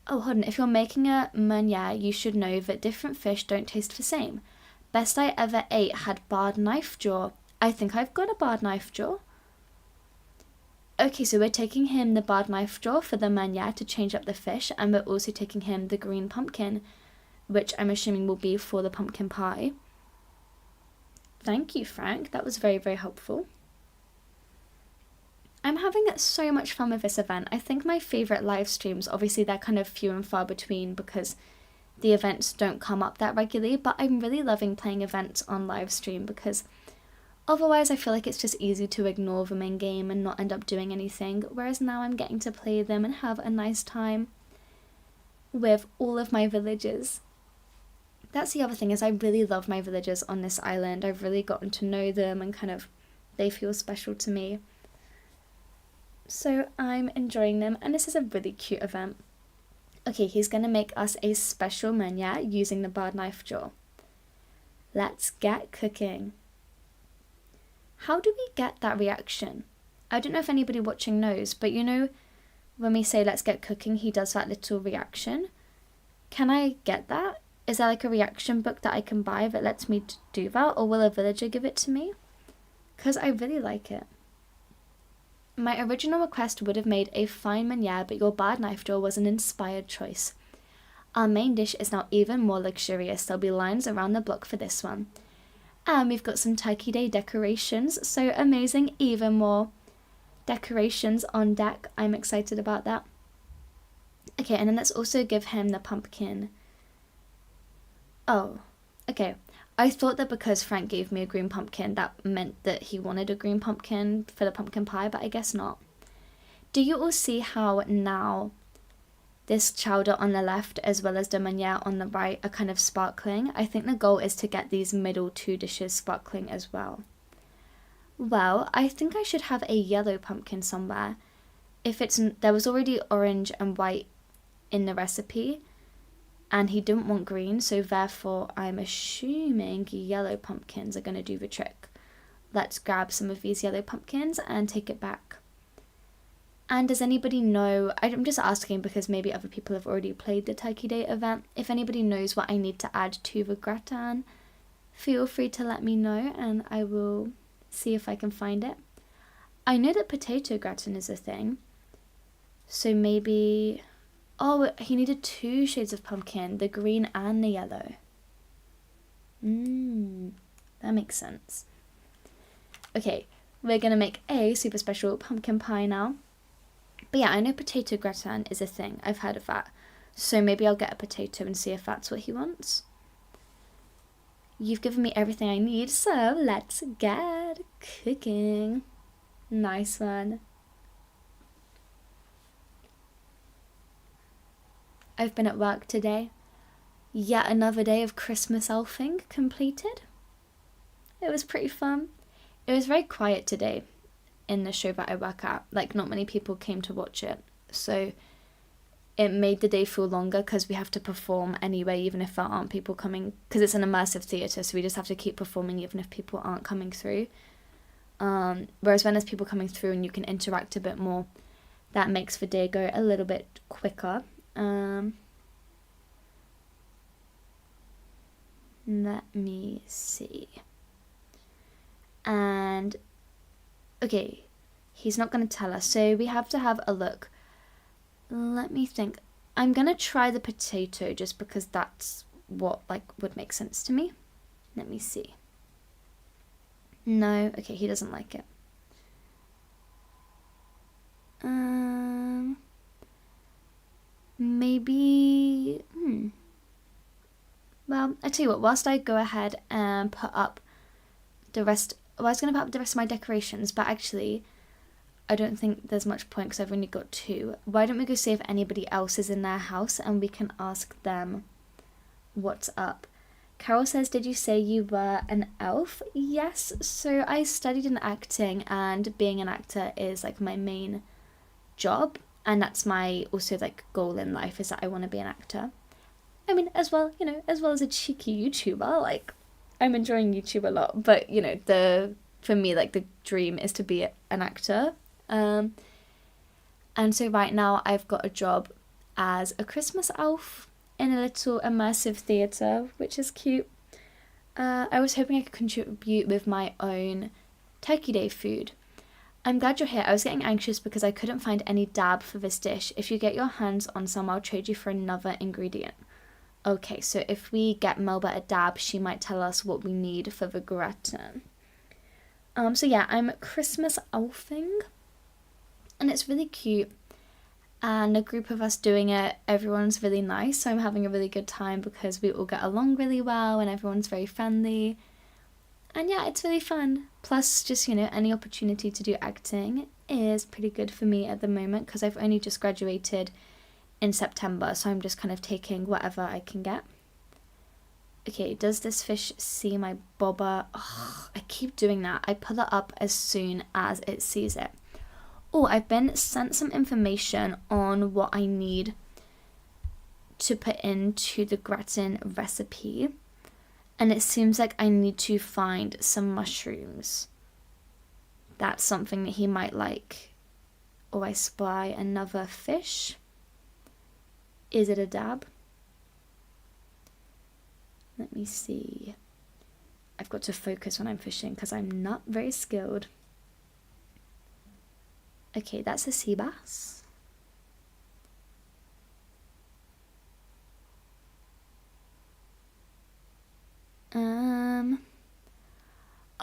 Oh, hold on. If you're making a meunier, you should know that different fish don't taste the same. Best I ever ate had barred knife jaw. I think I've got a barred knife jaw. Okay, so we're taking him the barred knife jaw for the meunier to change up the fish, and we're also taking him the green pumpkin, which I'm assuming will be for the pumpkin pie. Thank you, Frank. That was very, very helpful. I'm having so much fun with this event. I think my favourite live streams, obviously they're kind of few and far between because the events don't come up that regularly, but I'm really loving playing events on live stream because otherwise I feel like it's just easy to ignore the main game and not end up doing anything, whereas now I'm getting to play them and have a nice time with all of my villagers. That's the other thing, is I really love my villagers on this island. I've really gotten to know them and kind of they feel special to me. So I'm enjoying them, and this is a really cute event. Okay, he's going to make us a special meunier using the barred knife jaw. Let's get cooking. How do we get that reaction? I don't know if anybody watching knows, but you know when we say let's get cooking, he does that little reaction. Can I get that? Is there like a reaction book that I can buy that lets me do that, or will a villager give it to me? Because I really like it. My original request would have made a fine meunier, but your barred knife jaw was an inspired choice. Our main dish is now even more luxurious. There'll be lines around the block for this one. And we've got some Turkey Day decorations, so amazing, even more decorations on deck. I'm excited about that. Okay, and then let's also give him the pumpkin. Oh, okay. I thought that because Frank gave me a green pumpkin, that meant that he wanted a green pumpkin for the pumpkin pie, but I guess not. Do you all see how now this chowder on the left as well as the meunière on the right are kind of sparkling. I think the goal is to get these middle two dishes sparkling as well. Well, I think I should have a yellow pumpkin somewhere. There was already orange and white in the recipe, and he didn't want green, so therefore I'm assuming yellow pumpkins are going to do the trick. Let's grab some of these yellow pumpkins and take it back. And does anybody know, I'm just asking because maybe other people have already played the Turkey Day event, if anybody knows what I need to add to the gratin, feel free to let me know and I will see if I can find it. I know that potato gratin is a thing, so maybe, oh, he needed 2 shades of pumpkin, the green and the yellow. That makes sense. Okay, we're gonna make a super special pumpkin pie now. But yeah, I know potato gratin is a thing. I've heard of that. So maybe I'll get a potato and see if that's what he wants. You've given me everything I need, so let's get cooking. Nice one. I've been at work today. Yet another day of Christmas elfing completed. It was pretty fun. It was very quiet today in the show that I work at. Like, not many people came to watch it, so it made the day feel longer because we have to perform anyway, even if there aren't people coming, because it's an immersive theatre, so we just have to keep performing even if people aren't coming through. Whereas when there's people coming through and you can interact a bit more, that makes the day go a little bit quicker. Let me see. And okay, he's not going to tell us, so we have to have a look. Let me think. I'm going to try the potato just because that's what would make sense to me. Let me see. No, okay, he doesn't like it. Maybe, well, I tell you what, whilst I go ahead and put up the rest, well, I was going to put up the rest of my decorations, but actually, I don't think there's much point because I've only got 2. Why don't we go see if anybody else is in their house and we can ask them what's up. Carol says, did you say you were an elf? Yes, so I studied in acting, and being an actor is like my main job, and that's my also like goal in life, is that I want to be an actor. I mean, as well, you know, as well as a cheeky YouTuber, like I'm enjoying YouTube a lot, but you know, for me, like the dream is to be an actor. And so right now I've got a job as a Christmas elf in a little immersive theatre, which is cute. I was hoping I could contribute with my own Turkey Day food. I'm glad you're here. I was getting anxious because I couldn't find any dab for this dish. If you get your hands on some, I'll trade you for another ingredient. Okay, so if we get Melba a dab, she might tell us what we need for the gratin. So yeah, I'm Christmas elfing, and it's really cute. And a group of us doing it, everyone's really nice, so I'm having a really good time because we all get along really well and everyone's very friendly. And yeah, it's really fun. Plus, just, you know, any opportunity to do acting is pretty good for me at the moment because I've only just graduated in September, so I'm just kind of taking whatever I can get. Okay, does this fish see my bobber? Oh, I keep doing that. I pull it up as soon as it sees it. Oh, I've been sent some information on what I need to put into the gratin recipe. And it seems like I need to find some mushrooms. That's something that he might like. Oh, I spy another fish. Is it a dab? Let me see. I've got to focus when I'm fishing because I'm not very skilled. Okay, that's a sea bass.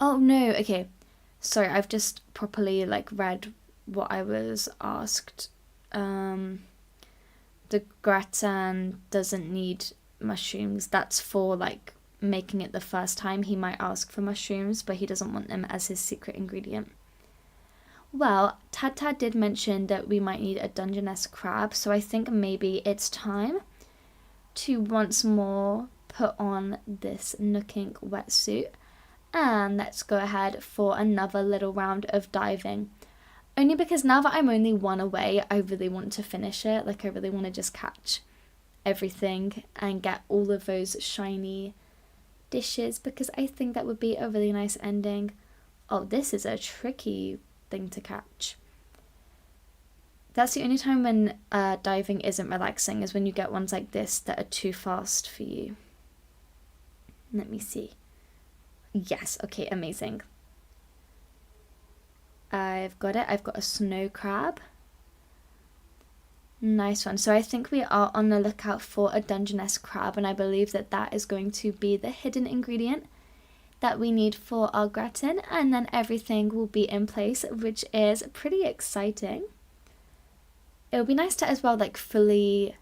Oh no, okay. Sorry, I've just properly read what I was asked. The gratin doesn't need mushrooms. That's for making it the first time. He might ask for mushrooms, but he doesn't want them as his secret ingredient. Well, Tad did mention that we might need a Dungeness crab, so I think maybe it's time to once more put on this Nooking wetsuit, and let's go ahead for another little round of diving. Only because now that I'm only one away, I really want to finish it. Like, I really want to just catch everything and get all of those shiny dishes, because I think that would be a really nice ending. Oh, this is a tricky thing to catch. That's the only time when diving isn't relaxing, is when you get ones like this that are too fast for you. Let me see. Yes, okay, amazing. I've got it. I've got a snow crab. Nice one. So I think we are on the lookout for a Dungeness crab, and I believe that that is going to be the hidden ingredient that we need for our gratin, and then everything will be in place, which is pretty exciting. It would be nice to as well like fully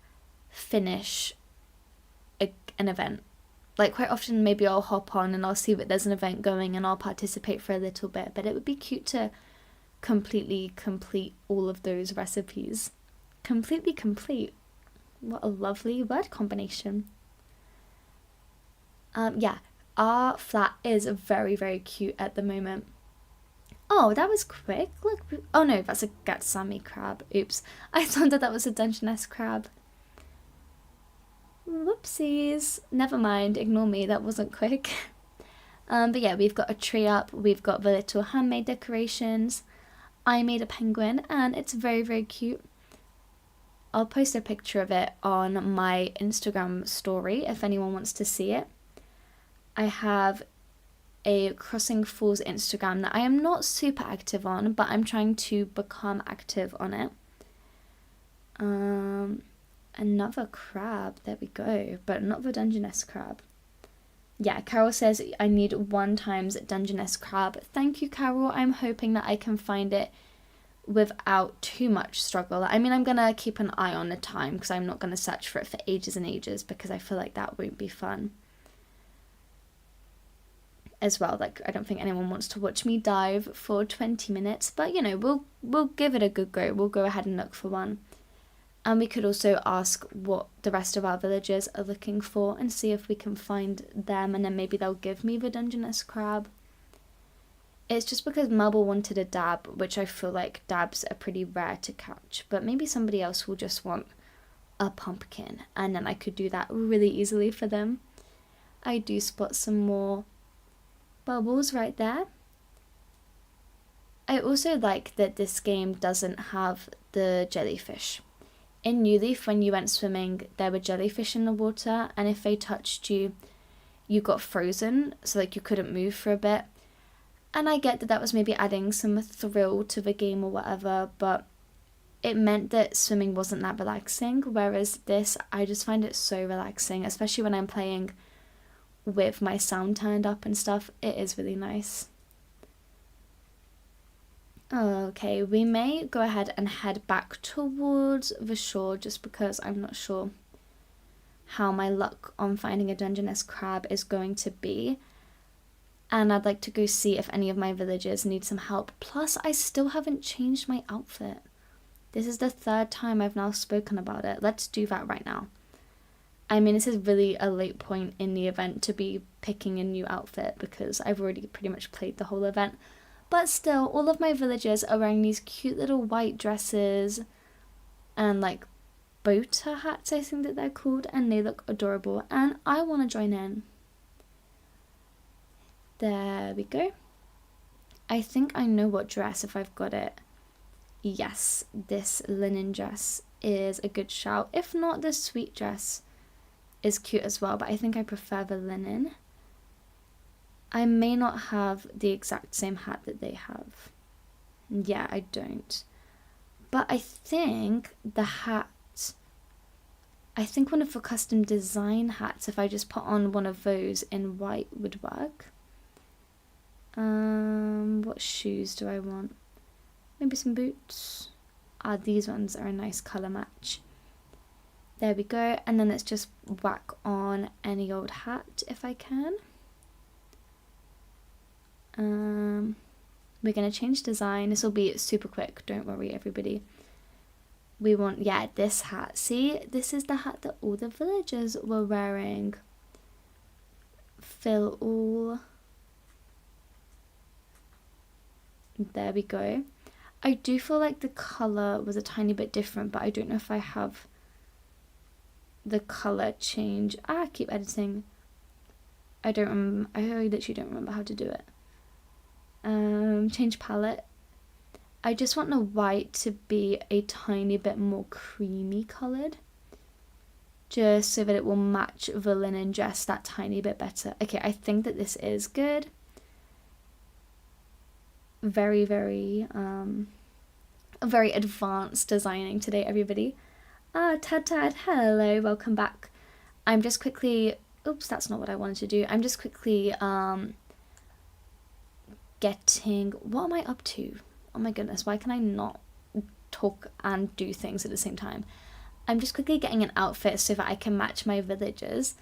finish an event. Like, quite often maybe I'll hop on and I'll see that there's an event going and I'll participate for a little bit, but it would be cute to completely complete all of those recipes. Completely complete. What a lovely word combination. Yeah, our flat is very, very cute at the moment. Oh, that was quick. Look. Oh no, that's a Gatsami crab. Oops. I thought that was a Dungeness crab. Whoopsies. Never mind. Ignore me. That wasn't quick. But yeah, we've got a tree up. We've got the little handmade decorations. I made a penguin and it's very, very cute. I'll post a picture of it on my Instagram story if anyone wants to see it. I have a Crossing Falls Instagram that I am not super active on, but I'm trying to become active on it. Another crab, there we go, but not the Dungeness crab. Yeah, Carol says I need 1 times Dungeness crab. Thank you, Carol. I'm hoping that I can find it without too much struggle. I mean, I'm gonna keep an eye on the time, because I'm not gonna search for it for ages and ages, because I feel like that won't be fun as well. Like, I don't think anyone wants to watch me dive for 20 minutes, but you know, we'll give it a good go. We'll go ahead and look for one. And we could also ask what the rest of our villagers are looking for and see if we can find them, and then maybe they'll give me the Dungeness crab. It's just because Marble wanted a dab, which I feel like dabs are pretty rare to catch, but maybe somebody else will just want a pumpkin, and then I could do that really easily for them. I do spot some more bubbles right there. I also like that this game doesn't have the jellyfish. In New Leaf, when you went swimming, there were jellyfish in the water, and if they touched you, you got frozen, so like you couldn't move for a bit. And I get that that was maybe adding some thrill to the game or whatever, but it meant that swimming wasn't that relaxing, whereas this, I just find it so relaxing, especially when I'm playing with my sound turned up and stuff. It is really nice. Okay, we may go ahead and head back towards the shore, just because I'm not sure how my luck on finding a Dungeness crab is going to be. And I'd like to go see if any of my villagers need some help. Plus, I still haven't changed my outfit. This is the 3rd time I've now spoken about it. Let's do that right now. I mean, this is really a late point in the event to be picking a new outfit, because I've already pretty much played the whole event. But still, all of my villagers are wearing these cute little white dresses and like boater hats, I think that they're called, and they look adorable, and I want to join in. There we go. I think I know what dress if I've got it. Yes, this linen dress is a good shout. If not, the sweet dress is cute as well, but I think I prefer the linen. I may not have the exact same hat that they have. Yeah, I don't. But I think the hat, I think one of the custom design hats, if I just put on one of those in white, would work. What shoes do I want? Maybe some boots. These ones are a nice colour match. There we go. And then let's just whack on any old hat if I can. We're going to change design. This will be super quick. Don't worry, everybody. We want, yeah, this hat. See, this is the hat that all the villagers were wearing. Fill all. There we go. I do feel like the colour was a tiny bit different, but I don't know if I have the colour change. I keep editing. I literally don't remember how to do it. Change palette. I just want the white to be a tiny bit more creamy coloured, just so that it will match the linen dress that tiny bit better. Okay, I think that this is good. Very, very advanced designing today, everybody. Tad, hello, welcome back. I'm just quickly, oops, that's not what I wanted to do. I'm just quickly getting, what am I up to? Oh my goodness, why can I not talk and do things at the same time? I'm just quickly getting an outfit so that I can match my villagers.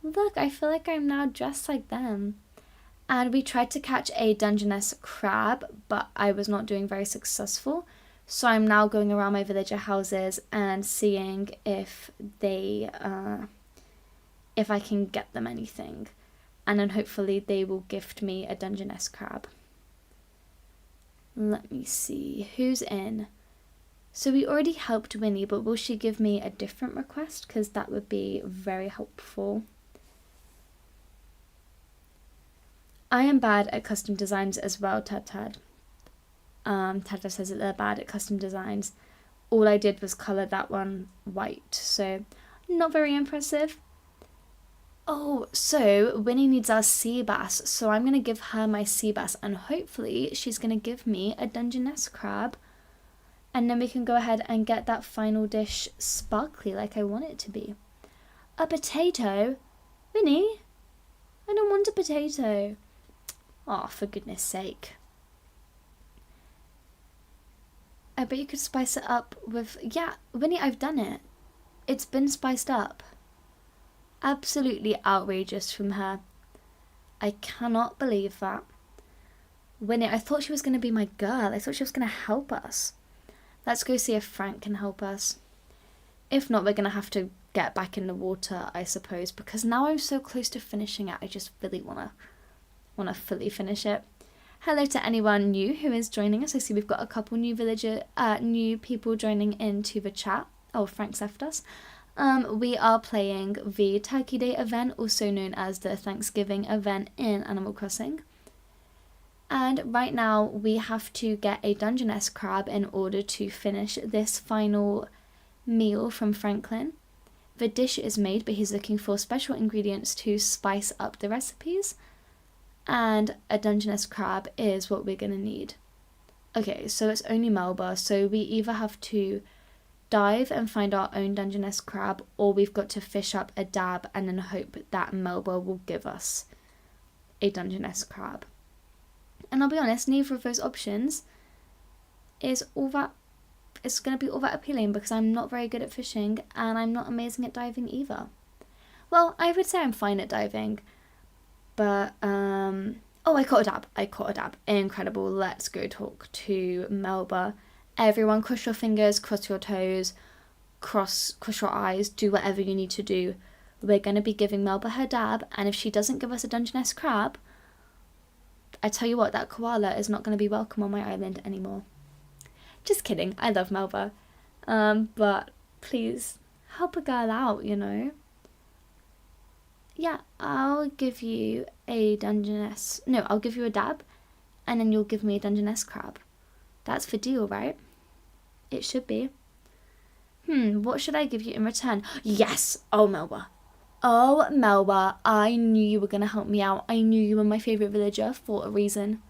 Look, I feel like I'm now dressed like them. And we tried to catch a Dungeness crab, but I was not doing very successful. So I'm now going around my villager houses and seeing if they, if I can get them anything. And then hopefully they will gift me a Dungeness crab. Let me see, who's in? So we already helped Winnie, but will she give me a different request? Because that would be very helpful. I am bad at custom designs as well, Tad. Tad says that they're bad at custom designs. All I did was colour that one white, so not very impressive. Oh, so Winnie needs our sea bass, so I'm going to give her my sea bass, and hopefully she's going to give me a Dungeness crab, and then we can go ahead and get that final dish sparkly like I want it to be. A potato? Winnie? I don't want a potato. Oh, for goodness sake. I bet you could spice it up with, yeah, Winnie, I've done it. It's been spiced up. Absolutely outrageous from her. I cannot believe that. Winnie, I thought she was going to be my girl. I thought she was going to help us. Let's go see if Frank can help us. If not, we're going to have to get back in the water, I suppose, because now I'm so close to finishing it, I just really want to fully finish it. Hello to anyone new who is joining us. I see we've got a couple new people joining into the chat. Oh, Frank's left us. We are playing the Turkey Day event, also known as the Thanksgiving event in Animal Crossing. And right now we have to get a Dungeness crab in order to finish this final meal from Franklin. The dish is made, but he's looking for special ingredients to spice up the recipes. And a Dungeness crab is what we're going to need. Okay, so it's only Melba, so we either have to dive and find our own Dungeness crab, or we've got to fish up a dab and then hope that Melba will give us a Dungeness crab. And I'll be honest, neither of those options is all that, it's going to be all that appealing, because I'm not very good at fishing and I'm not amazing at diving either. Well, I would say I'm fine at diving, but oh, I caught a dab. Incredible. Let's go talk to Melba. Everyone, cross your fingers, cross your toes, cross your eyes, do whatever you need to do. We're going to be giving Melba her dab, and if she doesn't give us a Dungeness crab, I tell you what, that koala is not going to be welcome on my island anymore. Just kidding, I love Melba. But please, help a girl out, you know. Yeah, I'll give you a Dungeness, no, I'll give you a dab, and then you'll give me a Dungeness crab. That's the deal, right? It should be. What should I give you in return? Yes! Oh, Melba. Oh, Melba, I knew you were going to help me out. I knew you were my favourite villager for a reason.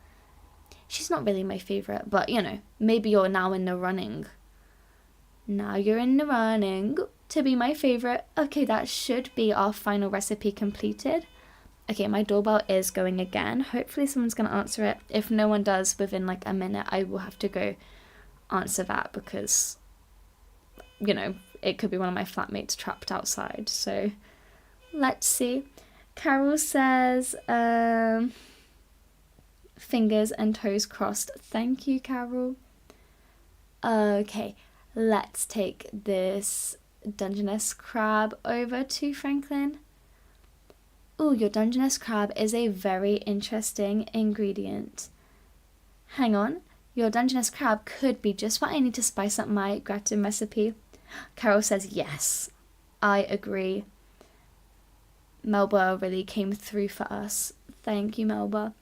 She's not really my favourite, but, you know, maybe you're now in the running. Now you're in the running to be my favourite. Okay, that should be our final recipe completed. Okay, my doorbell is going again. Hopefully someone's going to answer it. If no one does within like a minute, I will have to go answer that, because, you know, it could be one of my flatmates trapped outside. So let's see. Carol says, Fingers and toes crossed. Thank you, Carol. Okay, let's take this Dungeness crab over to Franklin. Oh, your Dungeness crab is a very interesting ingredient. Hang on, your Dungeness crab could be just what I need to spice up my gratin recipe. Carol says yes, I agree. Melba really came through for us. Thank you, Melba.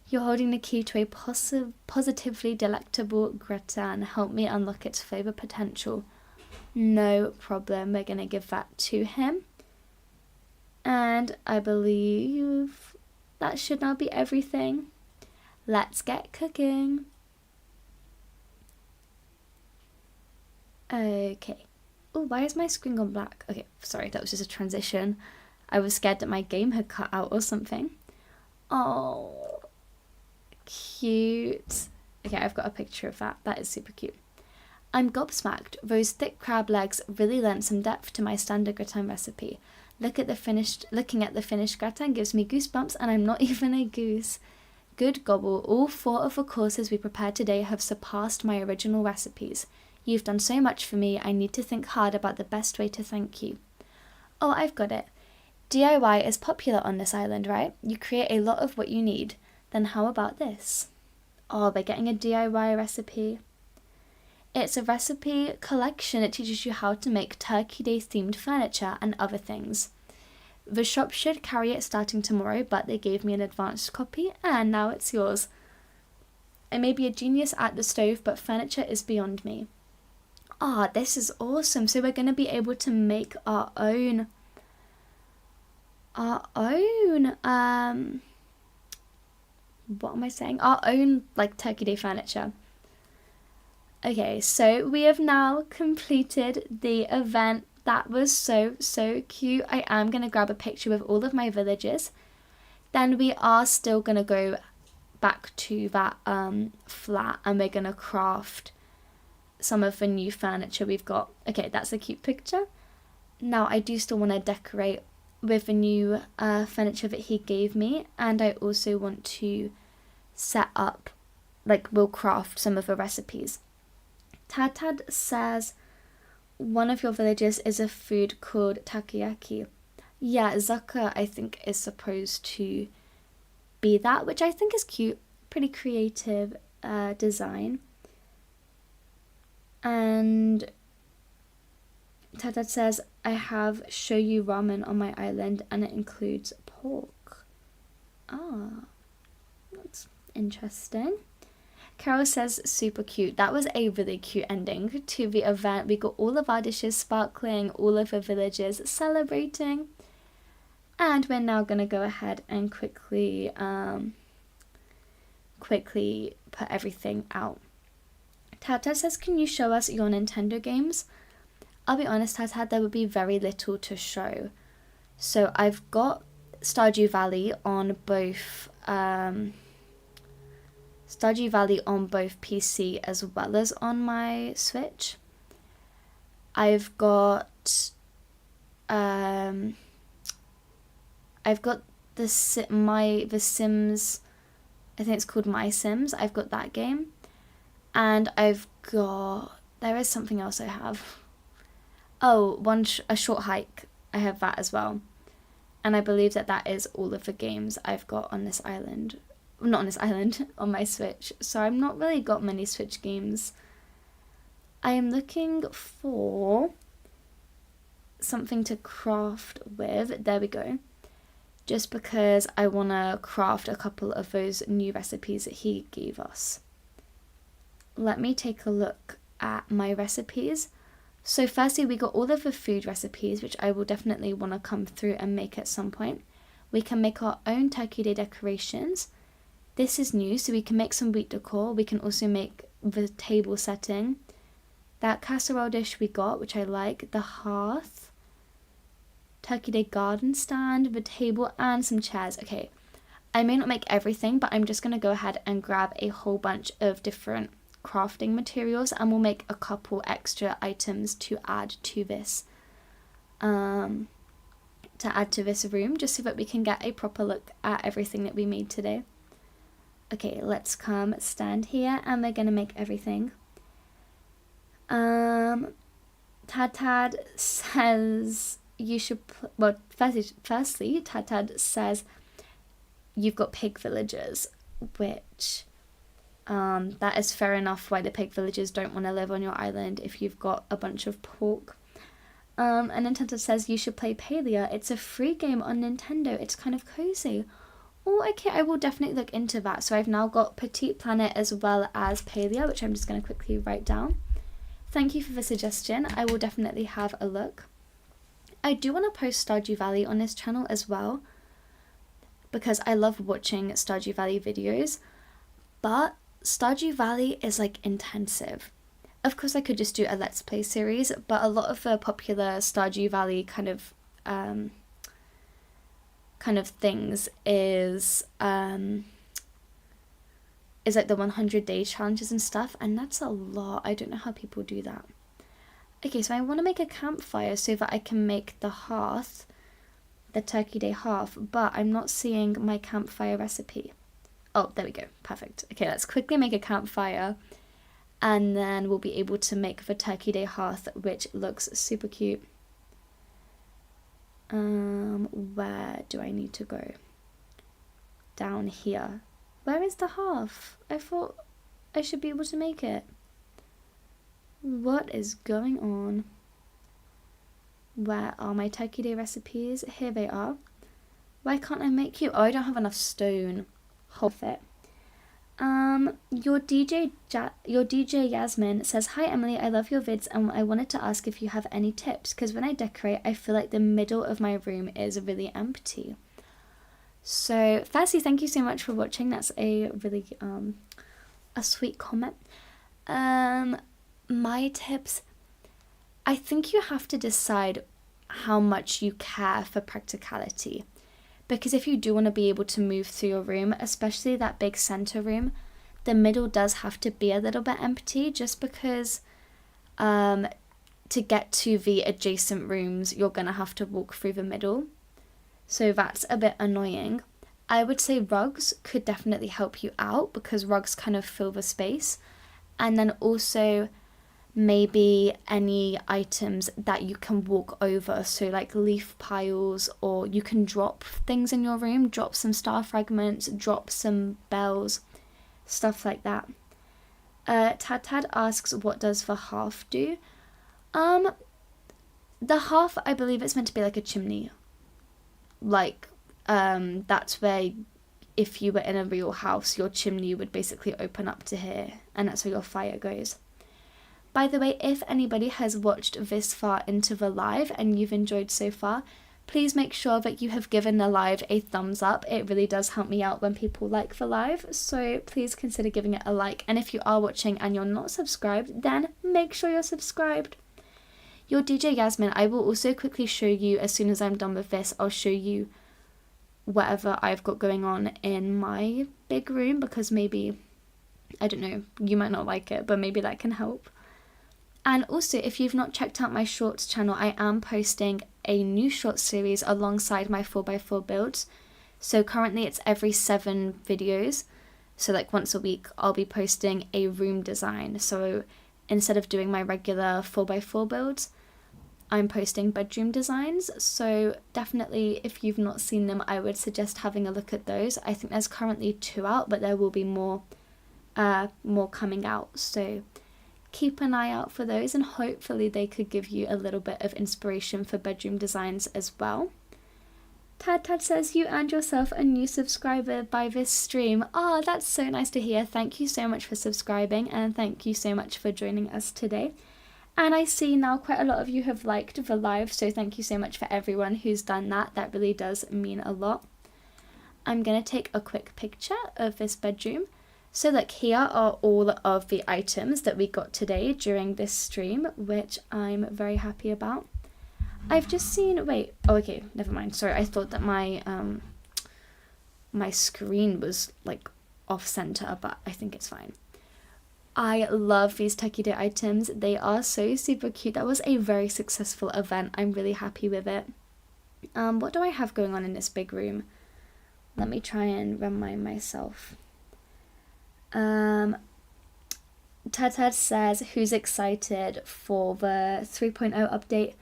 You're holding the key to a positively delectable gratin. Help me unlock its flavour potential. No problem. We're going to give that to him. And I believe that should now be everything. Let's get cooking. Okay. Oh, why is my screen gone black? Okay, sorry, that was just a transition. I was scared that my game had cut out or something. Oh, cute. Okay, I've got a picture of that. That is super cute. I'm gobsmacked. Those thick crab legs really lent some depth to my standard gratin recipe. Looking at the finished gratin gives me goosebumps, and I'm not even a goose. Good gobble, all 4 of the courses we prepared today have surpassed my original recipes. You've done so much for me, I need to think hard about the best way to thank you. Oh, I've got it. DIY is popular on this island, right? You create a lot of what you need. Then how about this? Oh, we're getting a DIY recipe. It's a recipe collection. It teaches you how to make Turkey Day themed furniture and other things. The shop should carry it starting tomorrow, but they gave me an advanced copy and now it's yours. I may be a genius at the stove, but furniture is beyond me. Ah, this is awesome. So we're going to be able to make our own, what am I saying? Our own, like, Turkey Day furniture. Okay, so we have now completed the event. That was so cute. I am going to grab a picture with all of my villagers. Then we are still going to go back to that flat and we're going to craft some of the new furniture we've got. Okay, that's a cute picture. Now I do still want to decorate with the new furniture that he gave me, and I also want to set up, like, we'll craft some of the recipes. Tad says one of your villages is a food called takoyaki. Yeah, Zucker I think is supposed to be that, which I think is cute. Pretty creative design. And Tad says, I have shoyu ramen on my island and it includes pork. Ah, that's interesting. Carol says, super cute. That was a really cute ending to the event. We got all of our dishes sparkling, all of the villagers celebrating. And we're now going to go ahead and quickly put everything out. Tad says, can you show us your Nintendo games? I'll be honest, Tad, there would be very little to show. So I've got Stardew Valley on both PC as well as on my Switch. I've got the Sims, I think it's called My Sims. I've got that game. And there is something else I have. Oh, a short hike. I have that as well. And I believe that is all of the games I've got on this island. Not on this island, on my Switch. So I've not really got many Switch games. I am looking for something to craft with. There we go. Just because I want to craft a couple of those new recipes that he gave us. Let me take a look at my recipes. So firstly, we got all of the food recipes, which I will definitely want to come through and make at some point. We can make our own Turkey Day decorations. This is new, so we can make some wheat decor. We can also make the table setting. That casserole dish we got, which I like, the hearth, Turkey Day garden stand, the table, and some chairs. Okay, I may not make everything, but I'm just going to go ahead and grab a whole bunch of different crafting materials, and we'll make a couple extra items to add to this room, just so that we can get a proper look at everything that we made today. Okay, let's come stand here and we're gonna make everything. Tad Tad says you should, well, firstly, Tad Tad says you've got pig villagers, which that is fair enough why the pig villagers don't want to live on your island if you've got a bunch of pork. And Nintendo says you should play Palia. It's a free game on Nintendo. It's kind of cozy. Oh, okay, I will definitely look into that. So I've now got Petite Planet as well as Palia, which I'm just going to quickly write down. Thank you for the suggestion. I will definitely have a look. I do want to post Stardew Valley on this channel as well, because I love watching Stardew Valley videos, but Stardew Valley is like intensive. Of course I could just do a Let's Play series, but a lot of the popular Stardew Valley kind of things is like the 100-day challenges and stuff, and that's a lot. I don't know how people do that. Okay, so I want to make a campfire so that I can make the hearth, the Turkey Day hearth, but I'm not seeing my campfire recipe. Oh, there we go. Perfect. Okay, let's quickly make a campfire, and then we'll be able to make the Turkey Day hearth, which looks super cute. Where do I need to go? Down here. Where is the hearth? I thought I should be able to make it. What is going on? Where are my Turkey Day recipes? Here they are. Why can't I make you? Oh, I don't have enough stone. Hold it. Your DJ Yasmin says, "Hi Emily, I love your vids and I wanted to ask if you have any tips, because when I decorate I feel like the middle of my room is really empty." So firstly, thank you so much for watching. That's a really a sweet comment. My tips, I think you have to decide how much you care for practicality. Because if you do want to be able to move through your room, especially that big center room, the middle does have to be a little bit empty, just because to get to the adjacent rooms, you're going to have to walk through the middle. So that's a bit annoying. I would say rugs could definitely help you out, because rugs kind of fill the space. And then also maybe any items that you can walk over, so like leaf piles, or you can drop things in your room, drop some star fragments, drop some bells, stuff like that. Tad asks, what does the hearth do? The hearth, I believe it's meant to be like a chimney. Like, that's where, if you were in a real house, your chimney would basically open up to here, and that's where your fire goes. By the way, if anybody has watched this far into the live and you've enjoyed so far, please make sure that you have given the live a thumbs up. It really does help me out when people like the live, so please consider giving it a like. And if you are watching and you're not subscribed, then make sure you're subscribed. Your DJ Yasmin, I will also quickly show you, as soon as I'm done with this, I'll show you whatever I've got going on in my big room, because maybe, I don't know, you might not like it, but maybe that can help. And also, if you've not checked out my shorts channel, I am posting a new short series alongside my 4x4 builds. So currently it's every 7 videos. So like once a week, I'll be posting a room design. So instead of doing my regular 4x4 builds, I'm posting bedroom designs. So definitely, if you've not seen them, I would suggest having a look at those. I think there's currently 2 out, but there will be more coming out. So keep an eye out for those, and hopefully they could give you a little bit of inspiration for bedroom designs as well. Tad says you earned yourself a new subscriber by this stream. Oh, that's so nice to hear. Thank you so much for subscribing, and thank you so much for joining us today. And I see now quite a lot of you have liked the live, so thank you so much for everyone who's done that. That really does mean a lot. I'm going to take a quick picture of this bedroom. So like, here are all of the items that we got today during this stream, which I'm very happy about. I've just seen, wait, oh okay, never mind, sorry, I thought that my my screen was like off center, but I think it's fine. I love these Turkey Day items. They are so super cute. That was a very successful event. I'm really happy with it. What do I have going on in this big room? Let me try and remind myself. Tad says, who's excited for the 3.0 update?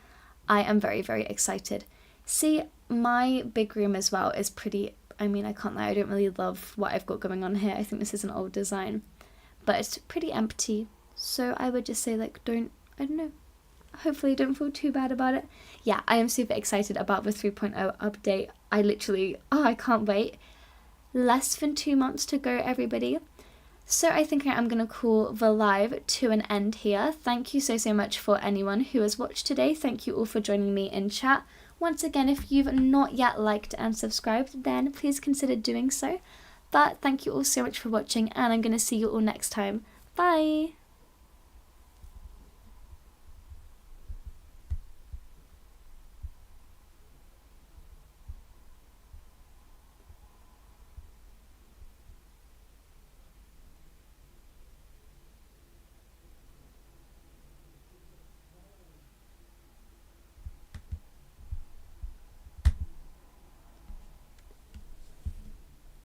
I am very, very excited. See, my big room as well is pretty, I mean, I can't lie, I don't really love what I've got going on here. I think this is an old design, but it's pretty empty. So I would just say, like, I don't know, hopefully don't feel too bad about it. Yeah, I am super excited about the 3.0 update. I can't wait. Less than 2 months to go, everybody. So I think I am going to call the live to an end here. Thank you so much for anyone who has watched today. Thank you all for joining me in chat. Once again, if you've not yet liked and subscribed, then please consider doing so. But thank you all so much for watching, and I'm going to see you all next time. Bye!